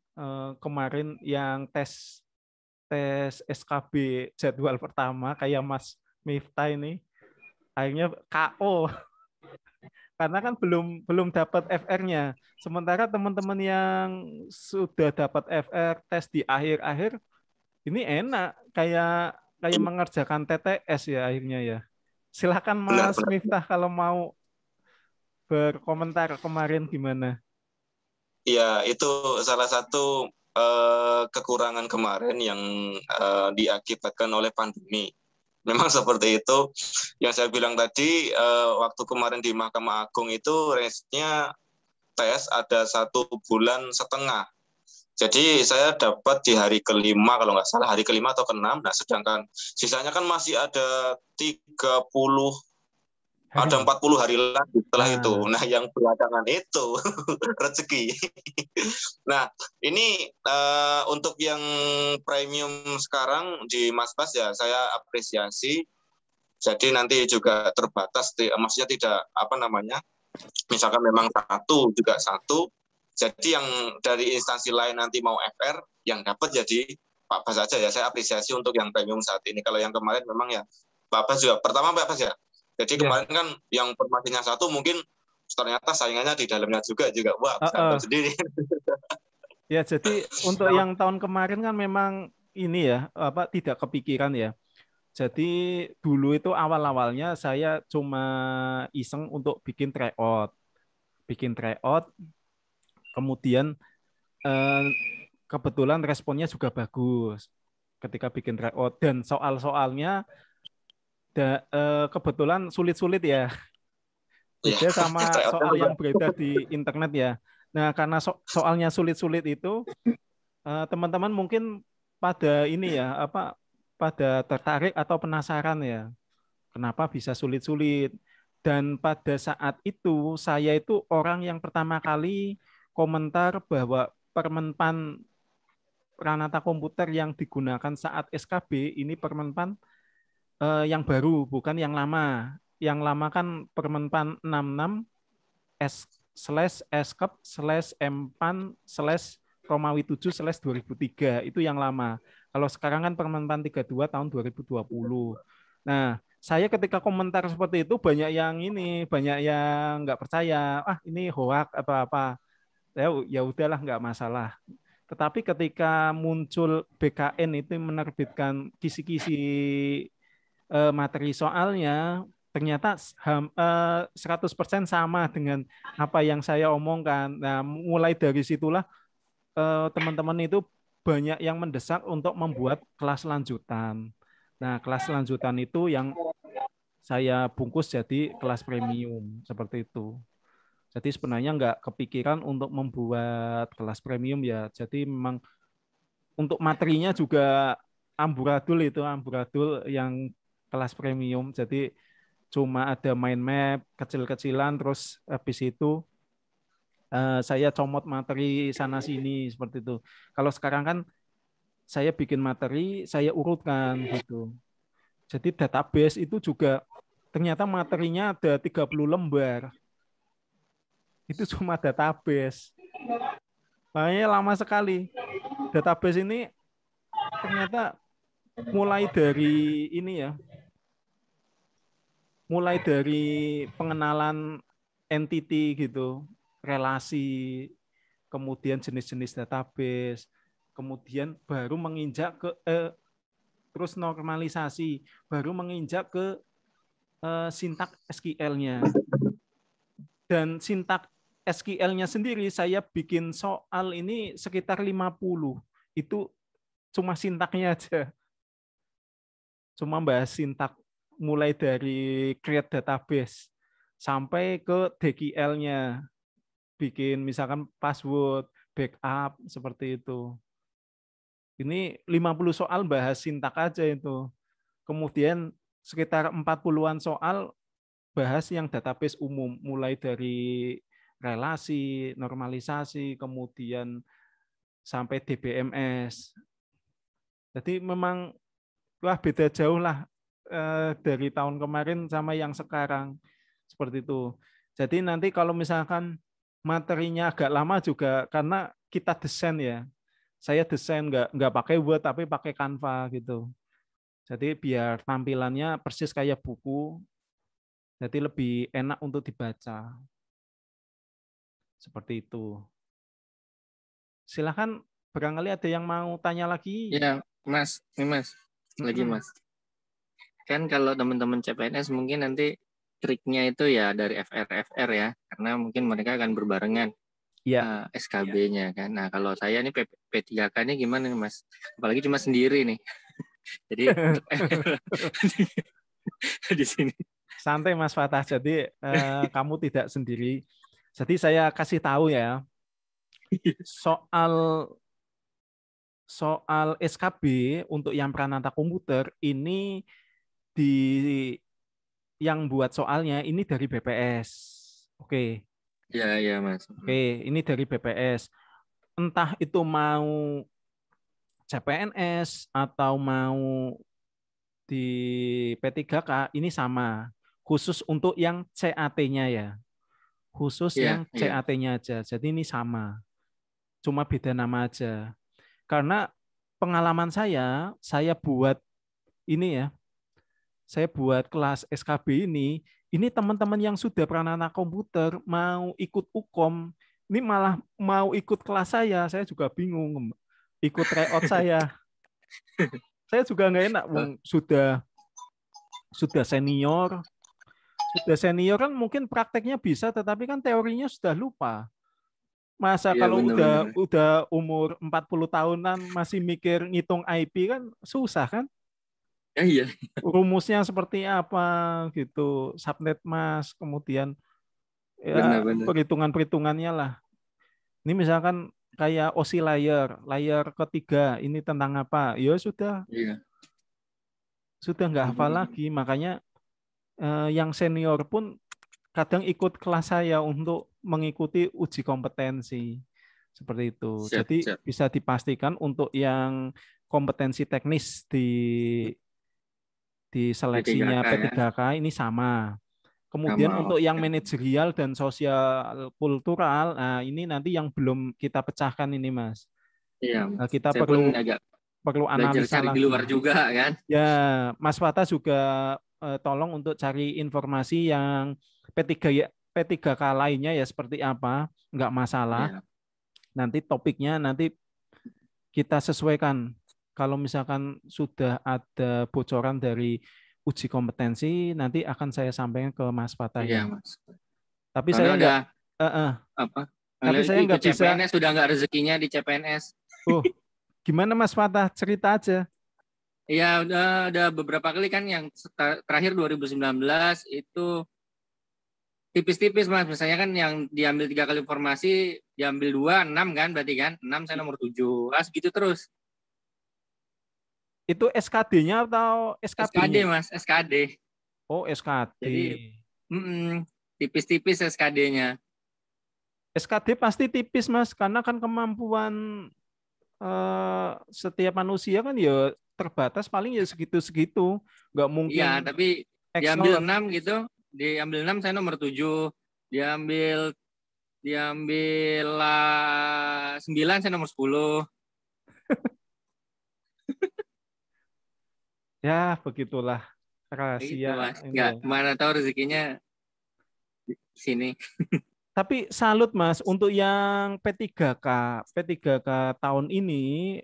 Kemarin yang tes SKB jadwal pertama kayak Mas Miftah ini akhirnya KO karena kan belum dapat FR-nya. Sementara teman-teman yang sudah dapat FR tes di akhir-akhir ini enak kayak mengerjakan TTS ya akhirnya ya. Silakan Mas Miftah kalau mau berkomentar kemarin gimana? Ya, itu salah satu kekurangan kemarin yang diakibatkan oleh pandemi. Memang seperti itu. Yang saya bilang tadi, waktu kemarin di Mahkamah Agung itu range-nya tes ada 1,5 bulan. Jadi saya dapat di hari kelima, kalau nggak salah hari kelima atau ke-6. Nah, sedangkan sisanya kan masih ada 40 hari lagi setelah itu. Nah, yang belakangan itu rezeki. Nah, ini untuk yang premium sekarang di Mas Bas ya, saya apresiasi. Jadi nanti juga terbatas, maksudnya tidak misalkan memang satu juga satu. Jadi yang dari instansi lain nanti mau FR, yang dapat jadi Pak Bas saja ya. Saya apresiasi untuk yang premium saat ini. Kalau yang kemarin memang ya Pak Bas juga. Pertama Pak Bas ya. Jadi kemarin kan yang formasinya satu mungkin ternyata saingannya di dalamnya juga wah bisa sendiri. Ya jadi untuk yang tahun kemarin kan memang ini ya tidak kepikiran ya. Jadi dulu itu awal-awalnya saya cuma iseng untuk bikin tryout, kemudian kebetulan responnya juga bagus ketika bikin tryout dan soal-soalnya kebetulan sulit-sulit ya. Beda sama soal yang beredar di internet ya. Nah, karena soalnya sulit-sulit itu, teman-teman mungkin pada ini ya, pada tertarik atau penasaran ya. Kenapa bisa sulit-sulit? Dan pada saat itu, saya itu orang yang pertama kali komentar bahwa Permenpan Pranata Komputer yang digunakan saat SKB, ini Permenpan yang baru, bukan yang lama. Yang lama kan Permenpan 66 S/Skep/Empan/Romawi 7/2003 itu yang lama. Kalau sekarang kan Permenpan 32 tahun 2020. Nah, saya ketika komentar seperti itu banyak yang nggak percaya. Ini hoax atau apa. Ya udahlah nggak masalah. Tetapi ketika muncul BKN itu menerbitkan kisi-kisi materi soalnya, ternyata 100% sama dengan apa yang saya omongkan. Nah, mulai dari situlah teman-teman itu banyak yang mendesak untuk membuat kelas lanjutan. Nah, kelas lanjutan itu yang saya bungkus jadi kelas premium, seperti itu. Jadi sebenarnya nggak kepikiran untuk membuat kelas premium ya. Jadi memang untuk materinya juga amburadul yang kelas premium. Jadi cuma ada mind map kecil-kecilan, terus habis itu saya comot materi sana sini seperti itu. Kalau sekarang kan saya bikin materi, saya urutkan gitu. Jadi database itu juga ternyata materinya ada 30 lembar. Itu cuma database. Makanya lama sekali. Database ini ternyata mulai dari ini ya. Mulai dari pengenalan entity gitu, relasi, kemudian jenis-jenis database, kemudian baru menginjak ke terus normalisasi, baru menginjak ke sintak SQL-nya. Dan sintak SQL-nya sendiri saya bikin soal ini sekitar 50. Itu cuma sintaknya aja. cuma bahas sintak mulai dari create database sampai ke DQL-nya, bikin misalkan password, backup, seperti itu. Ini 50 soal bahas sintak aja itu. Kemudian sekitar 40-an soal bahas yang database umum, mulai dari relasi, normalisasi, kemudian sampai DBMS. Jadi memang wah beda jauh lah dari tahun kemarin sama yang sekarang. Seperti itu. Jadi nanti kalau misalkan materinya agak lama juga karena kita desain ya. Saya desain nggak pakai Word tapi pakai Canva gitu. Jadi biar tampilannya persis kayak buku. Jadi lebih enak untuk dibaca. Seperti itu. Silakan barangkali ada yang mau tanya lagi. Ya, Mas, nih Mas, lagi Mas. Kan kalau teman-teman CPNS mungkin nanti triknya itu ya dari FR ya, karena mungkin mereka akan berbarengan SKB-nya kan. Nah kalau saya nih P3K-nya gimana nih Mas? Apalagi cuma sendiri nih. Jadi di sini. Santai Mas Fatah, jadi kamu tidak sendiri. Jadi saya kasih tahu ya, soal SKB untuk yang Pranata Komputer ini yang buat soalnya ini dari BPS. Oke. Iya Mas. Oke, ini dari BPS. Entah itu mau CPNS atau mau di P3K ini sama. Khusus untuk yang CAT-nya ya. Khusus yang CAT-nya aja. Jadi ini sama. Cuma beda nama aja. Karena pengalaman saya buat ini ya. Saya buat kelas SKB ini teman-teman yang sudah Pranata Komputer mau ikut UKOM, ini malah mau ikut kelas saya juga bingung. Ikut tryout saya. Saya juga nggak enak, sudah senior. Sudah senior kan mungkin prakteknya bisa, tetapi kan teorinya sudah lupa. Masa kalau udah umur 40 tahunan masih mikir ngitung IP kan susah kan? Iya. Rumusnya seperti apa gitu, subnet mas, kemudian ya perhitungan-perhitungannya lah. Ini misalkan kayak OSI layar ketiga ini tentang apa? Ya sudah. Iya. Sudah nggak hafal lagi, makanya yang senior pun kadang ikut kelas saya untuk mengikuti uji kompetensi. Seperti itu. Jadi bisa dipastikan untuk yang kompetensi teknis di seleksinya P3K ini sama. Kemudian untuk yang manajerial dan sosial kultural, nah ini nanti yang belum kita pecahkan ini Mas. Iya. Nah, kita perlu analisa cari lagi. Di luar juga kan. Ya, Mas Fatah juga tolong untuk cari informasi yang P3K lainnya ya seperti apa, nggak masalah. Nanti topiknya kita sesuaikan. Kalau misalkan sudah ada bocoran dari uji kompetensi, nanti akan saya sampaikan ke Mas Fatah. Iya, Mas. Tapi saya nggak tapi saya nggak bisa. CPNS sudah nggak rezekinya di CPNS. Gimana Mas Fatah? Cerita aja. Iya, udah beberapa kali kan yang terakhir 2019 itu tipis-tipis Mas. Misalnya kan yang diambil 3 kali informasi, diambil 2, 6 kan berarti kan? 6 saya nomor 7. Segitu terus. Itu SKD-nya atau SKB-nya? SKD Mas, SKD. Oh, SKD. Jadi tipis-tipis SKD-nya. SKD pasti tipis Mas, karena kan kemampuan setiap manusia kan ya terbatas, paling ya segitu-segitu. Nggak mungkin. Iya, tapi diambil 6 gitu. Diambil 6 saya nomor 7. Diambil 9 saya nomor 10. Ya, begitulah rahasia. Nggak, mana tahu rezekinya di sini. Tapi salut Mas, untuk yang P3K tahun ini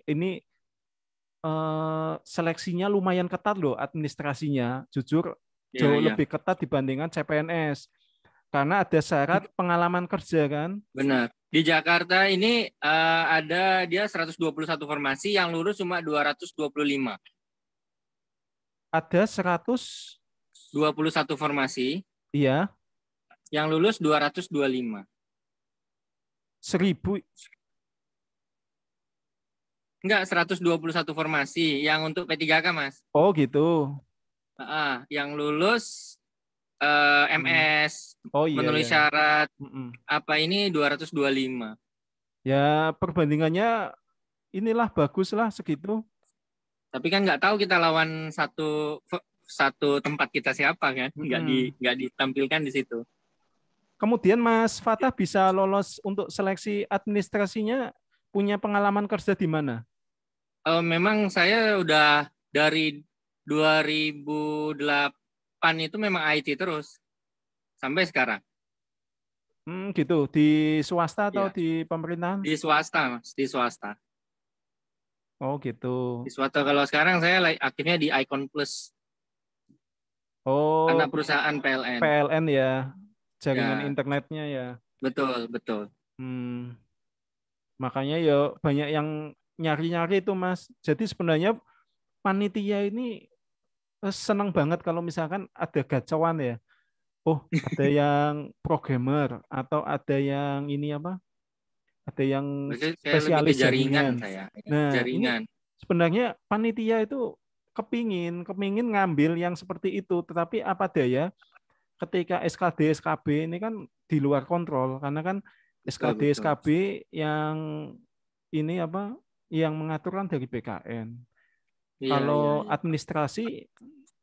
seleksinya lumayan ketat loh, administrasinya. Jujur jauh lebih ketat dibandingkan CPNS. Karena ada syarat pengalaman kerja kan. Benar. Di Jakarta ini ada dia 121 formasi, yang lulus cuma 225. ada 100, 21 formasi, iya, yang lulus 225. 1000. Enggak, 121 formasi yang untuk P3K, Mas. Oh gitu. Yang lulus MS Oh iya, memenuhi iya. syarat Mm-mm. apa ini 225. Ya perbandingannya inilah bagus lah segitu. Tapi kan nggak tahu kita lawan satu tempat kita siapa kan, nggak ditampilkan di situ. Kemudian Mas Fatah bisa lolos untuk seleksi administrasinya, punya pengalaman kerja di mana? Memang saya udah dari 2008 itu memang IT terus sampai sekarang. Gitu. Di swasta atau Iya. di pemerintahan? Di swasta, Mas, di swasta. Oh gitu. Di swasta. Kalau sekarang saya aktifnya di Icon Plus, Oh, anak perusahaan PLN. PLN ya, jaringan Ya. internetnya ya. Betul. Makanya ya banyak yang nyari-nyari itu Mas. Jadi sebenarnya panitia ini senang banget kalau misalkan ada gacauan ya. Oh, ada yang programmer atau ada yang ini apa? Ada yang Maksudnya saya lebih ke spesialis jaringan jaringan. saya. Nah, Jaringan. ini sebenarnya panitia itu kepingin ngambil yang seperti itu, tetapi apa daya ketika SKD SKB ini kan di luar kontrol, karena kan SKD Betul. SKB yang ini apa yang mengatur kan dari BKN. Kalau administrasi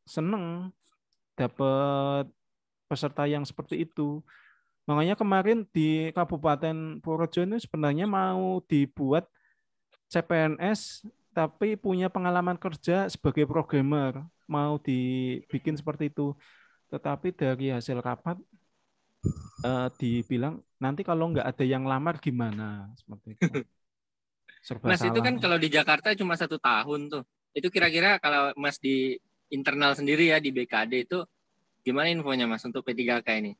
seneng dapat peserta yang seperti itu. Makanya kemarin di Kabupaten Purworejo ini sebenarnya mau dibuat CPNS tapi punya pengalaman kerja sebagai programmer, mau dibikin seperti itu. Tetapi dari hasil rapat dibilang nanti kalau nggak ada yang lamar gimana, seperti itu. Serba Mas, salah. itu kan kalau di Jakarta cuma 1 tahun tuh. Itu kira-kira kalau Mas di internal sendiri ya di BKD itu gimana infonya Mas untuk P3K ini?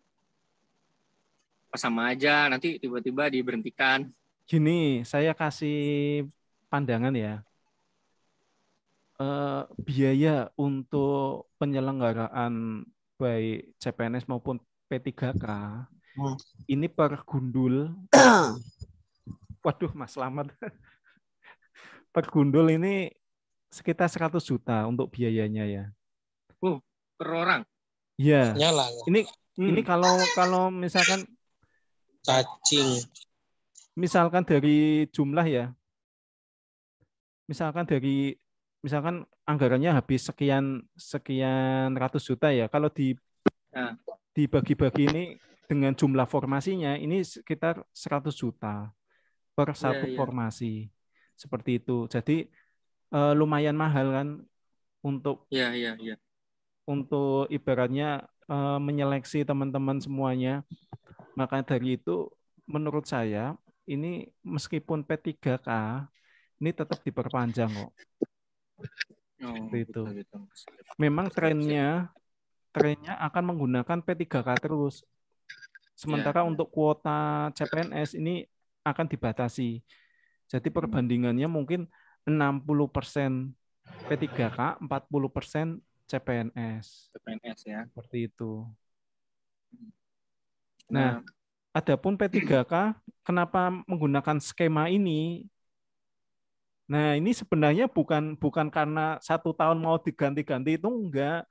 Pas sama aja nanti tiba-tiba diberhentikan. Gini, saya kasih pandangan ya. Biaya untuk penyelenggaraan baik CPNS maupun P3K ini per gundul. Waduh, Mas Slamet. Per gundul ini sekitar 100 juta untuk biayanya ya. Per orang. Iya. Nyala. Ini kalau misalkan Cacing. Misalkan dari jumlah ya. Misalkan anggarannya habis sekian ratus juta ya. Kalau dibagi-bagi ini dengan jumlah formasinya ini sekitar 100 juta per satu formasi. Seperti itu. Jadi lumayan mahal kan untuk untuk ibaratnya menyeleksi teman-teman semuanya. Maka dari itu menurut saya ini meskipun P3K ini tetap diperpanjang kok. Itu. Memang trennya akan menggunakan P3K terus. Sementara untuk kuota CPNS ini akan dibatasi. Jadi perbandingannya mungkin 60% P3K, 40% CPNS. CPNS ya. Seperti itu. Nah, adapun P3K kenapa menggunakan skema ini? Nah, ini sebenarnya bukan karena 1 tahun mau diganti-ganti, itu enggak.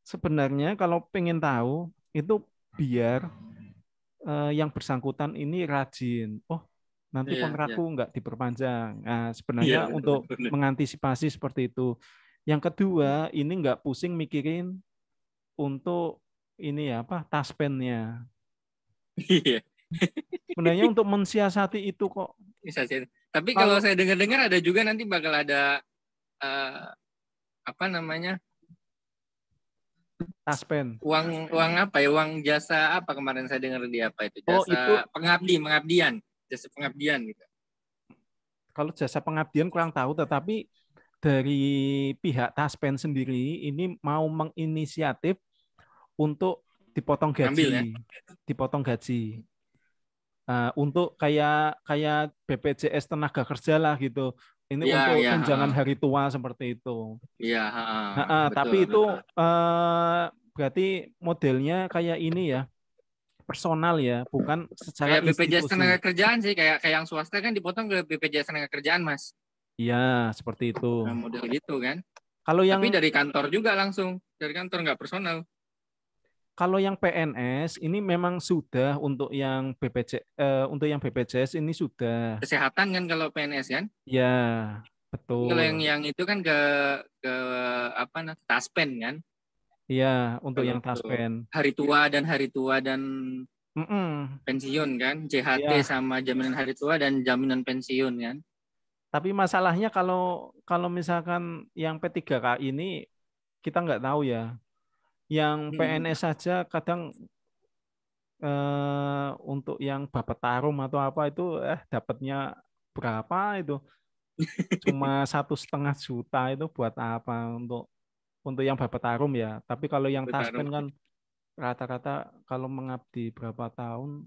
Sebenarnya kalau pengen tahu itu biar yang bersangkutan ini rajin. Oh, nanti kontrakku enggak diperpanjang. Nah, sebenarnya untuk mengantisipasi seperti itu. Yang kedua, ini enggak pusing mikirin untuk ini taspennya. Iya. Sebenarnya untuk mensiasati itu kok. Tapi kalau saya dengar-dengar ada juga nanti bakal ada taspen. Uang apa ya? Uang jasa apa kemarin saya dengar di apa itu? Jasa pengabdian. Jasa pengabdian gitu. Kalau jasa pengabdian kurang tahu, tetapi dari pihak taspen sendiri ini mau menginisiatif untuk dipotong gaji. Dipotong gaji. Untuk kayak BPJS tenaga kerja lah gitu. Ini Iya, untuk iya, tunjangan heeh. hari tua seperti itu. Iya, heeh. Betul, Tapi itu betul. berarti modelnya kayak ini ya, personal ya, bukan secara Kayak BPJS institusi. Tenaga Kerjaan sih, kayak yang swasta kan dipotong ke BPJS Tenaga Kerjaan, Mas. Iya, seperti itu. Nah, model gitu kan. Kalau Tapi yang dari kantor juga langsung, dari kantor nggak personal. Kalau yang PNS ini memang sudah untuk yang untuk yang BPJS ini sudah. Kesehatan kan kalau PNS kan. Ya, Tapi kalau betul. yang itu kan ke apa Taspen kan. Iya, untuk Kalau yang Taspen. hari tua dan pensiun kan, JHT Ya, sama jaminan hari tua dan jaminan pensiun kan. tapi masalahnya kalau misalkan yang P3K ini kita nggak tahu ya. Yang PNS saja kadang untuk yang Bapetarum atau apa itu dapatnya berapa itu? Cuma 1,5 juta itu buat apa untuk yang Bapetarum ya. Tapi kalau yang Taspen kan rata-rata kalau mengabdi berapa tahun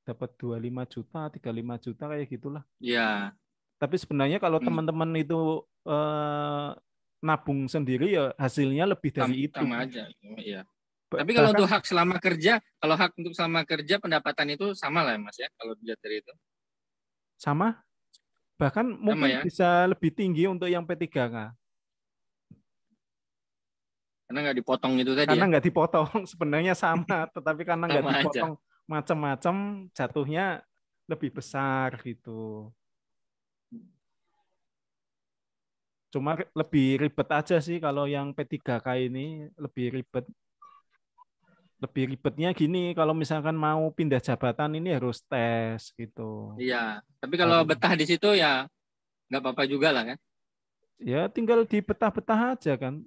dapat 25 juta, 35 juta kayak gitulah. Iya. Tapi sebenarnya kalau teman-teman itu nabung sendiri ya hasilnya lebih dari itu. Sama aja. Iya. Tapi kalau untuk hak selama kerja, kalau hak untuk selama kerja pendapatan itu sama lah Mas ya, kalau dilihat dari itu. Sama? Bahkan mungkin ya? bisa lebih tinggi untuk yang P3K. Karena nggak dipotong itu tadi. Karena nggak dipotong, sebenarnya sama, tetapi karena nggak dipotong macam-macam, jatuhnya lebih besar gitu. Cuma lebih ribet aja sih kalau yang P3K ini lebih ribet. Lebih ribetnya gini, kalau misalkan mau pindah jabatan ini harus tes gitu. Iya, tapi kalau betah di situ ya nggak apa-apa juga lah kan? Ya tinggal dibetah-betah aja kan.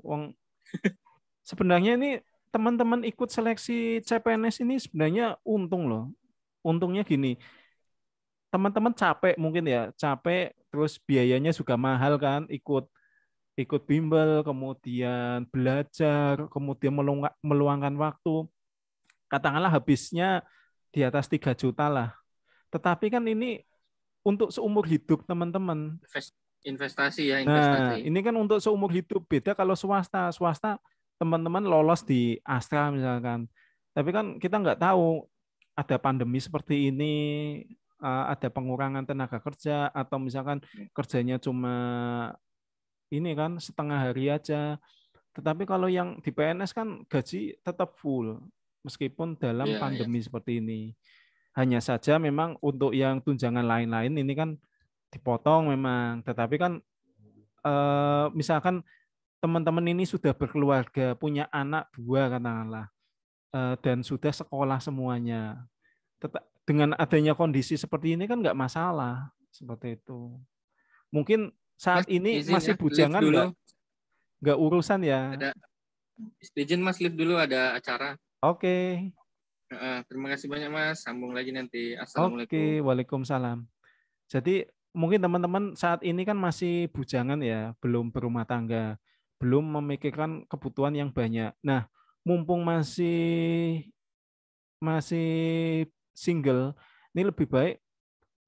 Sebenarnya ini teman-teman ikut seleksi CPNS ini sebenarnya untung loh. Untungnya gini, teman-teman capek mungkin ya, capek terus biayanya juga mahal kan, ikut bimbel, kemudian belajar, kemudian meluangkan waktu. Katakanlah habisnya di atas 3 juta lah. Tetapi kan ini untuk seumur hidup teman-teman. Investasi ya, investasi. Nah, ini kan untuk seumur hidup. Beda kalau swasta. Swasta teman-teman lolos di Astra misalkan. Tapi kan kita nggak tahu ada pandemi seperti ini, ada pengurangan tenaga kerja, atau misalkan kerjanya cuma ini kan setengah hari aja. Tetapi kalau yang di PNS kan gaji tetap full meskipun dalam pandemi seperti ini. Hanya saja memang untuk yang tunjangan lain-lain ini kan dipotong memang. Tetapi kan misalkan teman-teman ini sudah berkeluarga, punya anak 2 katakanlah, dan sudah sekolah semuanya. Dengan adanya kondisi seperti ini kan nggak masalah seperti itu. Mungkin saat ini masih bujangan nggak urusan ya. Izin Mas, live dulu ada acara. Oke. Terima kasih banyak Mas. Sambung lagi nanti. Assalamualaikum. Oke, waalaikumsalam. Jadi mungkin teman-teman saat ini kan masih bujangan ya, belum berumah tangga, belum memikirkan kebutuhan yang banyak. Nah, mumpung masih single, ini lebih baik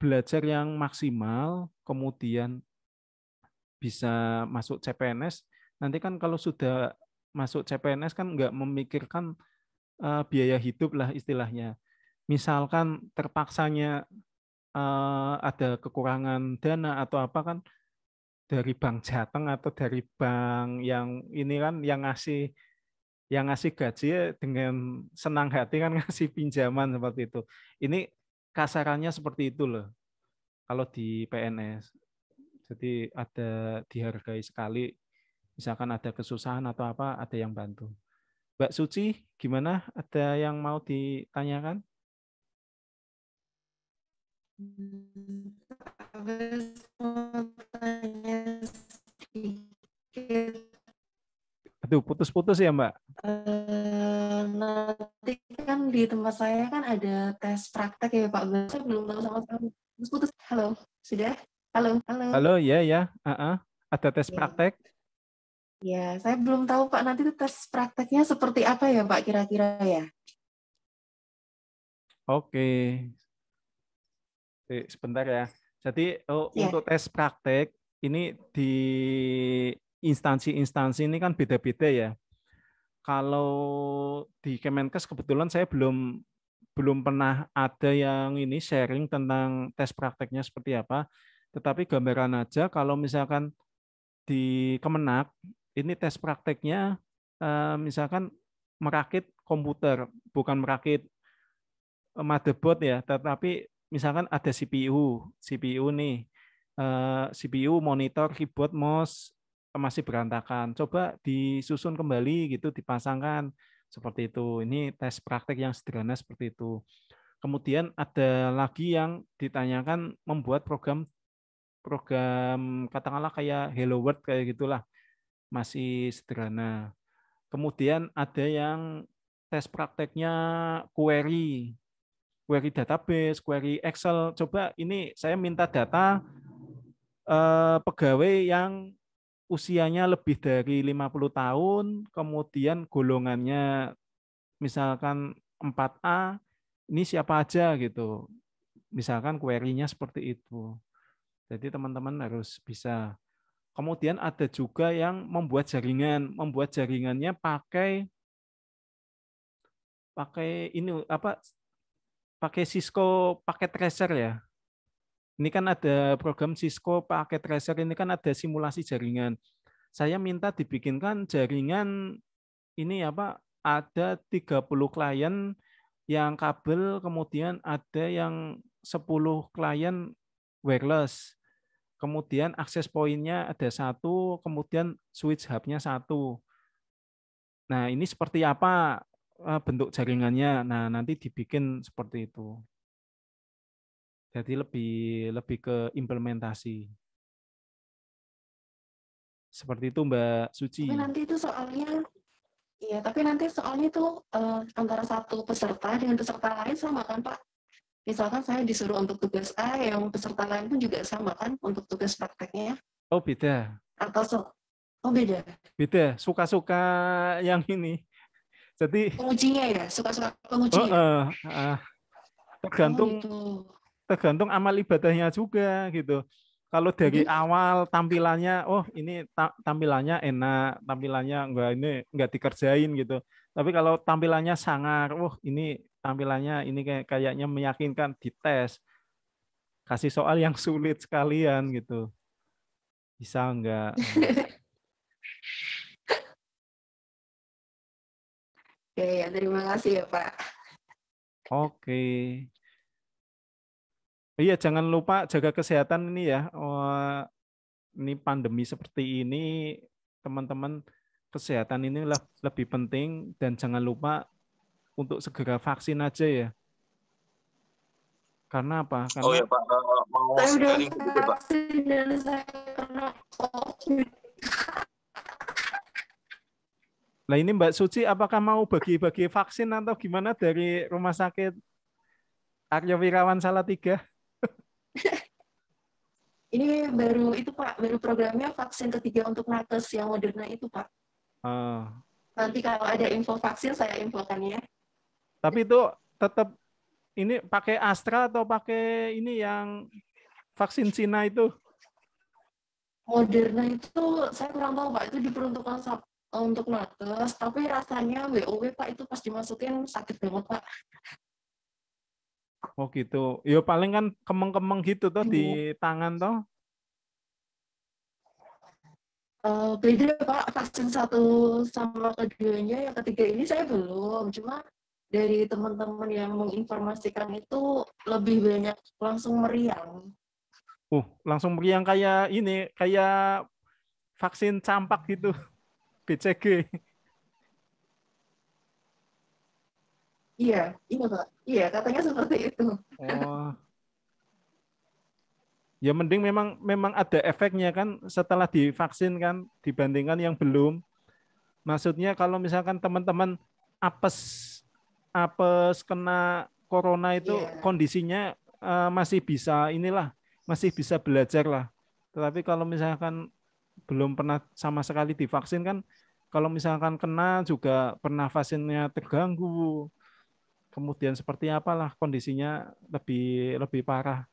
belajar yang maksimal, kemudian bisa masuk CPNS. Nanti kan kalau sudah masuk CPNS kan nggak memikirkan biaya hidup lah istilahnya. Misalkan terpaksanya ada kekurangan dana atau apa kan dari Bank Jateng atau dari bank yang ini kan yang ngasih gaji dengan senang hati kan ngasih pinjaman seperti itu. Ini kasarannya seperti itu loh. Kalau di PNS. Jadi ada dihargai sekali. Misalkan ada kesusahan atau apa, ada yang bantu. Mbak Suci, gimana? Ada yang mau ditanyakan? Aduh, putus-putus ya Mbak? Nanti kan di tempat saya kan ada tes praktek ya Pak. Saya belum tahu sama sekali. Putus. Halo, sudah? Halo. Halo, ya. Ada tes praktek? Ya, saya belum tahu Pak. Nanti itu tes prakteknya seperti apa ya Pak kira-kira ya? Oke. Sebentar ya. Jadi untuk tes praktek ini di instansi-instansi ini kan beda-beda ya. Kalau di Kemenkes kebetulan saya belum pernah ada yang ini sharing tentang tes prakteknya seperti apa. Tetapi gambaran aja kalau misalkan di Kemenak ini tes prakteknya misalkan merakit komputer, bukan merakit motherboard ya, tetapi misalkan ada CPU nih, CPU, monitor, keyboard, mouse masih berantakan. Coba disusun kembali gitu, dipasangkan seperti itu. Ini tes praktek yang sederhana seperti itu. Kemudian ada lagi yang ditanyakan membuat program katakanlah kayak Hello World kayak gitulah, masih sederhana. Kemudian ada yang tes prakteknya query database, query Excel. Coba ini saya minta data pegawai yang usianya lebih dari 50 tahun, kemudian golongannya misalkan 4A, ini siapa aja gitu. Misalkan query-nya seperti itu. Jadi teman-teman harus bisa. Kemudian ada juga yang membuat jaringannya pakai ini apa? Pakai Cisco paket tracer ya. Ini kan ada program Cisco paket tracer, ini kan ada simulasi jaringan. Saya minta dibikinkan jaringan ini apa? Ada 30 klien yang kabel, kemudian ada yang 10 klien wireless. Kemudian akses pointnya ada 1, kemudian switch hub-nya 1. Nah, ini seperti apa bentuk jaringannya? Nah, nanti dibikin seperti itu. Jadi lebih ke implementasi. Seperti itu Mbak Suci. Tapi nanti soalnya itu antara satu peserta dengan peserta lain sama kan Pak? Misalkan saya disuruh untuk tugas A, yang peserta lain pun juga sama kan untuk tugas prakteknya? Oh beda. Beda. Beda, suka-suka yang ini. Jadi pengujinya ya, suka-suka pengujinya. Tergantung amal ibadahnya juga gitu. Kalau dari awal tampilannya, oh ini tampilannya enak, tampilannya enggak dikerjain gitu. Tapi kalau tampilannya sangar, oh ini tampilannya ini kayaknya meyakinkan, dites. Kasih soal yang sulit sekalian gitu. Bisa enggak? Ya, terima kasih ya Pak. Oke. Iya, jangan lupa jaga kesehatan ini ya. Ini pandemi seperti ini, teman-teman, kesehatan ini lebih penting dan jangan lupa untuk segera vaksin aja ya. Karena apa? Karena oh ya Pak, mau saya udah sharing sedikit Pak. vaksin dan saya kena COVID. Nah ini Mbak Suci, apakah mau bagi-bagi vaksin atau gimana dari Rumah Sakit Arya Wirawan Salatiga? Ini baru itu Pak, baru programnya vaksin ketiga untuk nakes yang Moderna itu Pak. Nanti kalau ada info vaksin saya infokan ya. Tapi itu tetap ini pakai Astra atau pakai ini yang vaksin Cina itu? Moderna itu saya kurang tahu Pak, itu diperuntukkan untuk nakes, tapi rasanya WOW Pak, itu pas dimasukin sakit banget Pak. Oh gitu. Ya paling kan kemeng-kemeng gitu toh di tangan toh. Beda Pak, vaksin satu sama keduanya, yang ketiga ini saya belum. Cuma dari teman-teman yang menginformasikan itu lebih banyak langsung meriang. Langsung meriang kayak ini, kayak vaksin campak gitu. BCG. Iya Pak. Iya, katanya seperti itu. Oh. Ya mending memang ada efeknya kan setelah divaksin kan dibandingkan yang belum. Maksudnya kalau misalkan teman-teman apes kena corona itu kondisinya masih bisa belajar lah. Tetapi kalau misalkan belum pernah sama sekali divaksin kan, kalau misalkan kena juga pernafasannya terganggu. Kemudian seperti apalah kondisinya lebih parah.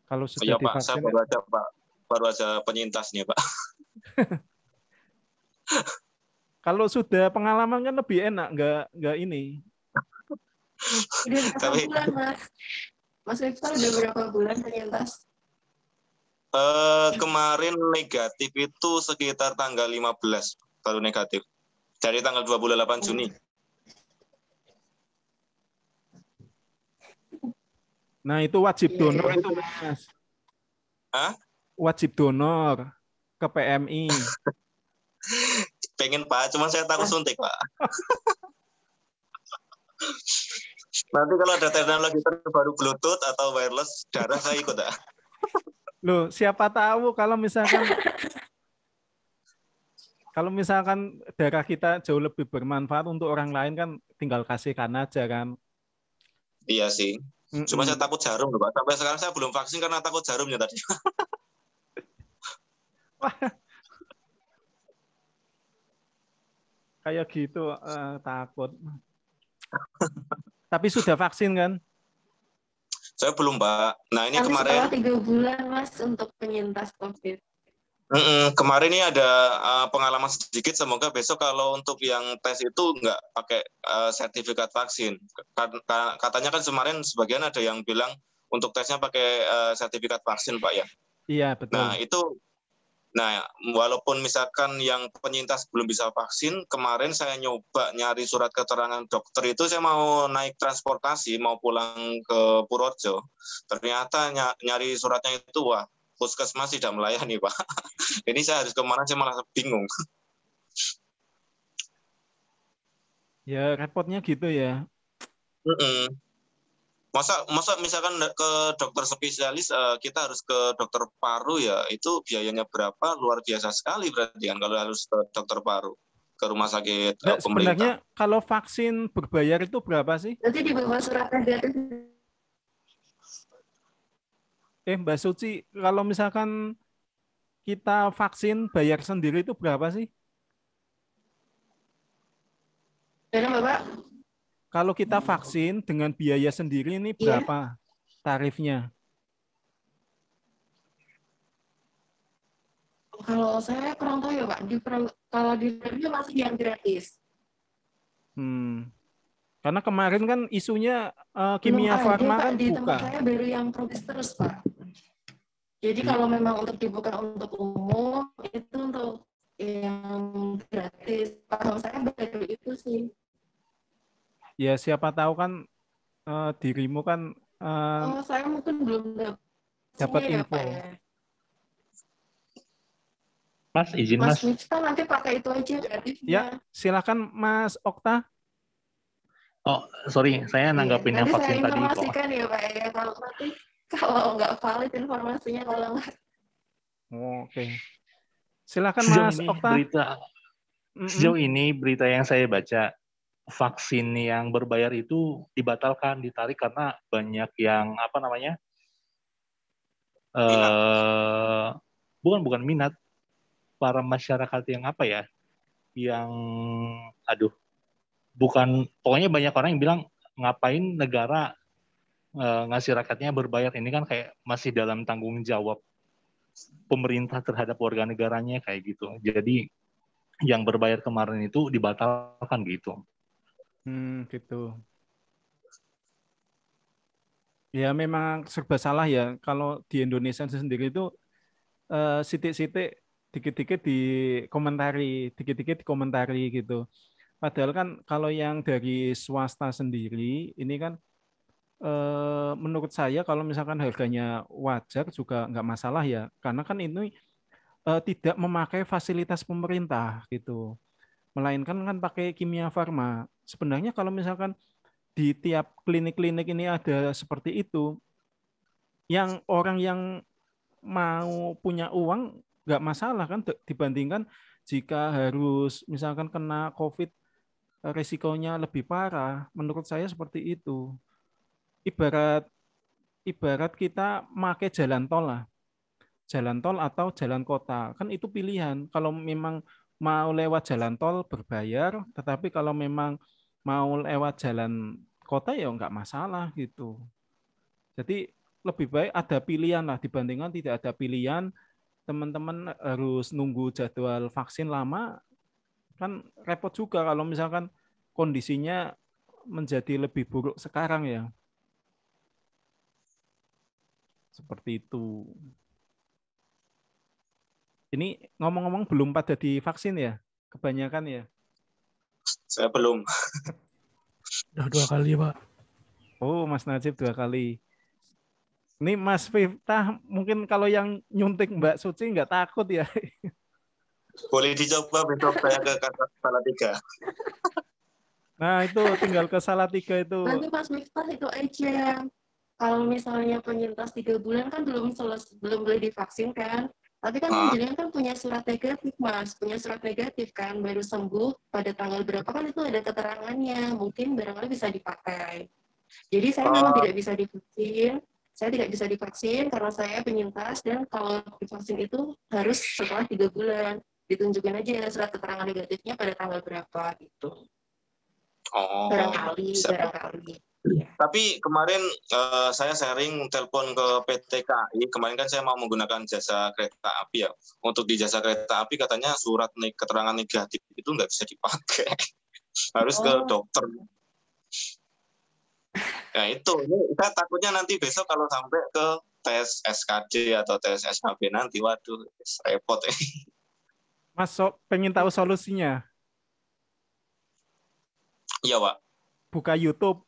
Kalau sudah divaksin. Pak, saya baru aja Pak baru aja penyintas nih, Pak. Kalau sudah pengalaman kan lebih enak, nggak ini. Udah berapa Tapi bulan, Mas? Mas Miftah udah berapa bulan penyintas? kemarin negatif itu sekitar tanggal 15 baru negatif. Dari tanggal 28 Juni. Nah, itu wajib donor itu, Mas. Hah? Wajib donor ke PMI. Pengen, Pak, cuman saya takut suntik, Pak. Nanti kalau ada teknologi terbaru Bluetooth atau wireless darah saya ikut, ya. Loh, siapa tahu kalau misalkan darah kita jauh lebih bermanfaat untuk orang lain kan tinggal kasihkan aja kan. Iya sih. Cuma saya takut jarum, loh, Pak. Sampai sekarang saya belum vaksin karena takut jarumnya tadi. Kayak gitu takut. Tapi sudah vaksin kan? Saya belum, Pak. Nah, ini Tapi kemarin setelah 3 bulan, Mas, untuk penyintas COVID. kemarin ini ada pengalaman sedikit. Semoga besok kalau untuk yang tes itu nggak pakai sertifikat vaksin. Katanya kan kemarin sebagian ada yang bilang untuk tesnya pakai sertifikat vaksin, Pak, ya. Iya, betul. Nah, walaupun misalkan yang penyintas belum bisa vaksin, kemarin saya nyoba nyari surat keterangan dokter itu, saya mau naik transportasi, mau pulang ke Purworejo. Ternyata nyari suratnya itu, wah, puskesmas tidak melayani, Pak. Ini saya harus kemana, saya malah bingung. Ya, repotnya gitu ya. Masa misalkan ke dokter spesialis kita harus ke dokter paru ya, itu biayanya berapa? Luar biasa sekali berarti kan kalau harus ke dokter paru, ke rumah sakit pemerintah. Sebenarnya kalau vaksin berbayar itu berapa sih? Berarti di bawah surat negatif. Mbak Suci, kalau misalkan kita vaksin bayar sendiri itu berapa sih? Berapa, Bapak? Kalau kita vaksin dengan biaya sendiri ini berapa tarifnya? Kalau saya kurang tahu ya, Pak. Kalau di Indonesia masih yang gratis. Karena kemarin kan isunya Kimia Farma kan di buka. tempat saya baru yang gratis terus, Pak. Jadi kalau memang untuk dibuka untuk umum, itu untuk yang gratis. Kalau saya baru itu sih. Ya siapa tahu kan dirimu kan saya mungkin belum dapat info. Ya. Mas izin Mas. Mas Miftah nanti pakai itu aja gratisnya. Ya silakan Mas Okta. Oh sorry, saya nanggapin yang vaksin tadi. Nanti saya informasikan ya Pak ya, kalau nggak valid informasinya kalau nggak. Oke. Silakan Sejauh Mas Okta. Sejauh ini berita yang saya baca, vaksin yang berbayar itu dibatalkan, ditarik karena banyak yang bukan minat, para masyarakat yang pokoknya banyak orang yang bilang ngapain negara ngasih rakyatnya berbayar, ini kan kayak masih dalam tanggung jawab pemerintah terhadap warga negaranya kayak gitu. Jadi yang berbayar kemarin itu dibatalkan gitu. Gitu. Ya memang serba salah ya kalau di Indonesia sendiri itu sitik-sitik dikit-dikit dikomentari gitu. Padahal kan kalau yang dari swasta sendiri ini kan menurut saya kalau misalkan harganya wajar juga nggak masalah ya, karena kan ini tidak memakai fasilitas pemerintah gitu, melainkan kan pakai Kimia Farma. Sebenarnya kalau misalkan di tiap klinik-klinik ini ada seperti itu, yang orang yang mau punya uang nggak masalah kan, dibandingkan jika harus misalkan kena COVID risikonya lebih parah. Menurut saya seperti itu. Ibarat kita pakai jalan tol lah, jalan tol atau jalan kota, kan itu pilihan. Kalau memang mau lewat jalan tol berbayar, tetapi kalau memang mau lewat jalan kota ya nggak masalah gitu. Jadi lebih baik ada pilihan lah dibandingkan tidak ada pilihan, teman-teman harus nunggu jadwal vaksin lama, kan repot juga kalau misalkan kondisinya menjadi lebih buruk sekarang ya. Seperti itu. Ini ngomong-ngomong belum pada divaksin ya? Kebanyakan ya? Saya belum. Udah 2 kali, Pak. Oh, Mas Najib 2 kali. Ini Mas Miftah mungkin kalau yang nyuntik Mbak Suci nggak takut ya? Boleh dicoba besok saya ke Salatiga. Nah itu tinggal ke Salatiga itu. Nanti Mas Miftah itu aja. Kalau misalnya penyintas 3 bulan kan belum boleh divaksin kan. Tapi kan jenengan kan punya surat negatif, Mas. Punya surat negatif kan, baru sembuh pada tanggal berapa kan itu ada keterangannya. Mungkin barangkali bisa dipakai. Jadi saya memang tidak bisa divaksin. Saya tidak bisa divaksin karena saya penyintas dan kalau divaksin itu harus setelah 3 bulan. Ditunjukkan aja surat keterangan negatifnya pada tanggal berapa gitu. Oh, barangkali. Ya. Tapi kemarin saya sharing telepon ke PT KAI. Kemarin kan saya mau menggunakan jasa kereta api ya. Untuk di jasa kereta api katanya surat keterangan negatif itu nggak bisa dipakai. Harus ke dokter. Ya itu. Saya takutnya nanti besok kalau sampai ke tes SKD atau tes SKB nanti, waduh, repot. Mas pengen tahu solusinya? Iya, Pak. Buka YouTube.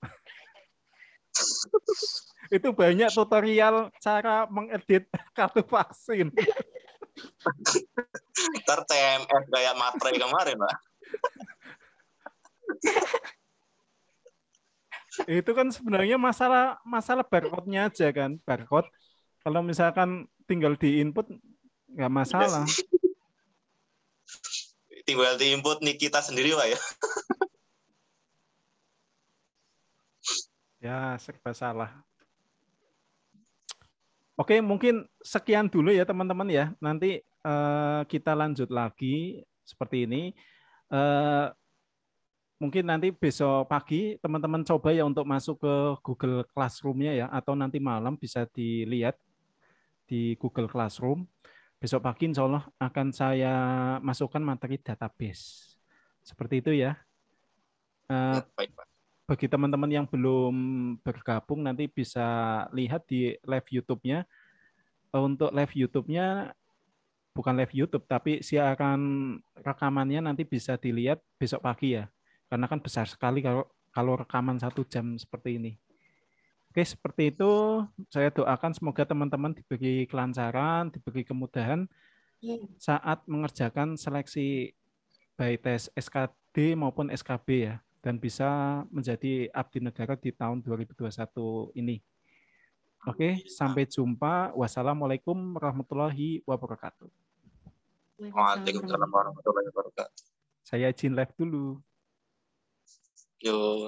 Itu banyak tutorial cara mengedit kartu vaksin. Ntar TMS kayak materai kemarin, Pak. Itu kan sebenarnya masalah barcode-nya aja kan. Barcode kalau misalkan tinggal di input nggak masalah. Tinggal di input nih kita sendiri, Pak ya. Ya, serba salah. Oke, mungkin sekian dulu ya teman-teman ya. Nanti kita lanjut lagi seperti ini. Mungkin nanti besok pagi teman-teman coba ya untuk masuk ke Google Classroom-nya ya. Atau nanti malam bisa dilihat di Google Classroom. Besok pagi insya Allah akan saya masukkan materi database. Seperti itu ya. Baik, Pak. Bagi teman-teman yang belum bergabung nanti bisa lihat di live YouTube-nya. Untuk live YouTube-nya bukan live YouTube tapi siaran rekamannya nanti bisa dilihat besok pagi ya. Karena kan besar sekali kalau rekaman 1 jam seperti ini. Oke, seperti itu saya doakan semoga teman-teman diberi kelancaran, diberi kemudahan saat mengerjakan seleksi baik tes SKD maupun SKB ya. Dan bisa menjadi abdi negara di tahun 2021 ini. Oke, sampai jumpa. Wassalamualaikum warahmatullahi wabarakatuh. Waalaikumsalam warahmatullahi wabarakatuh. Saya izin live dulu. Yo.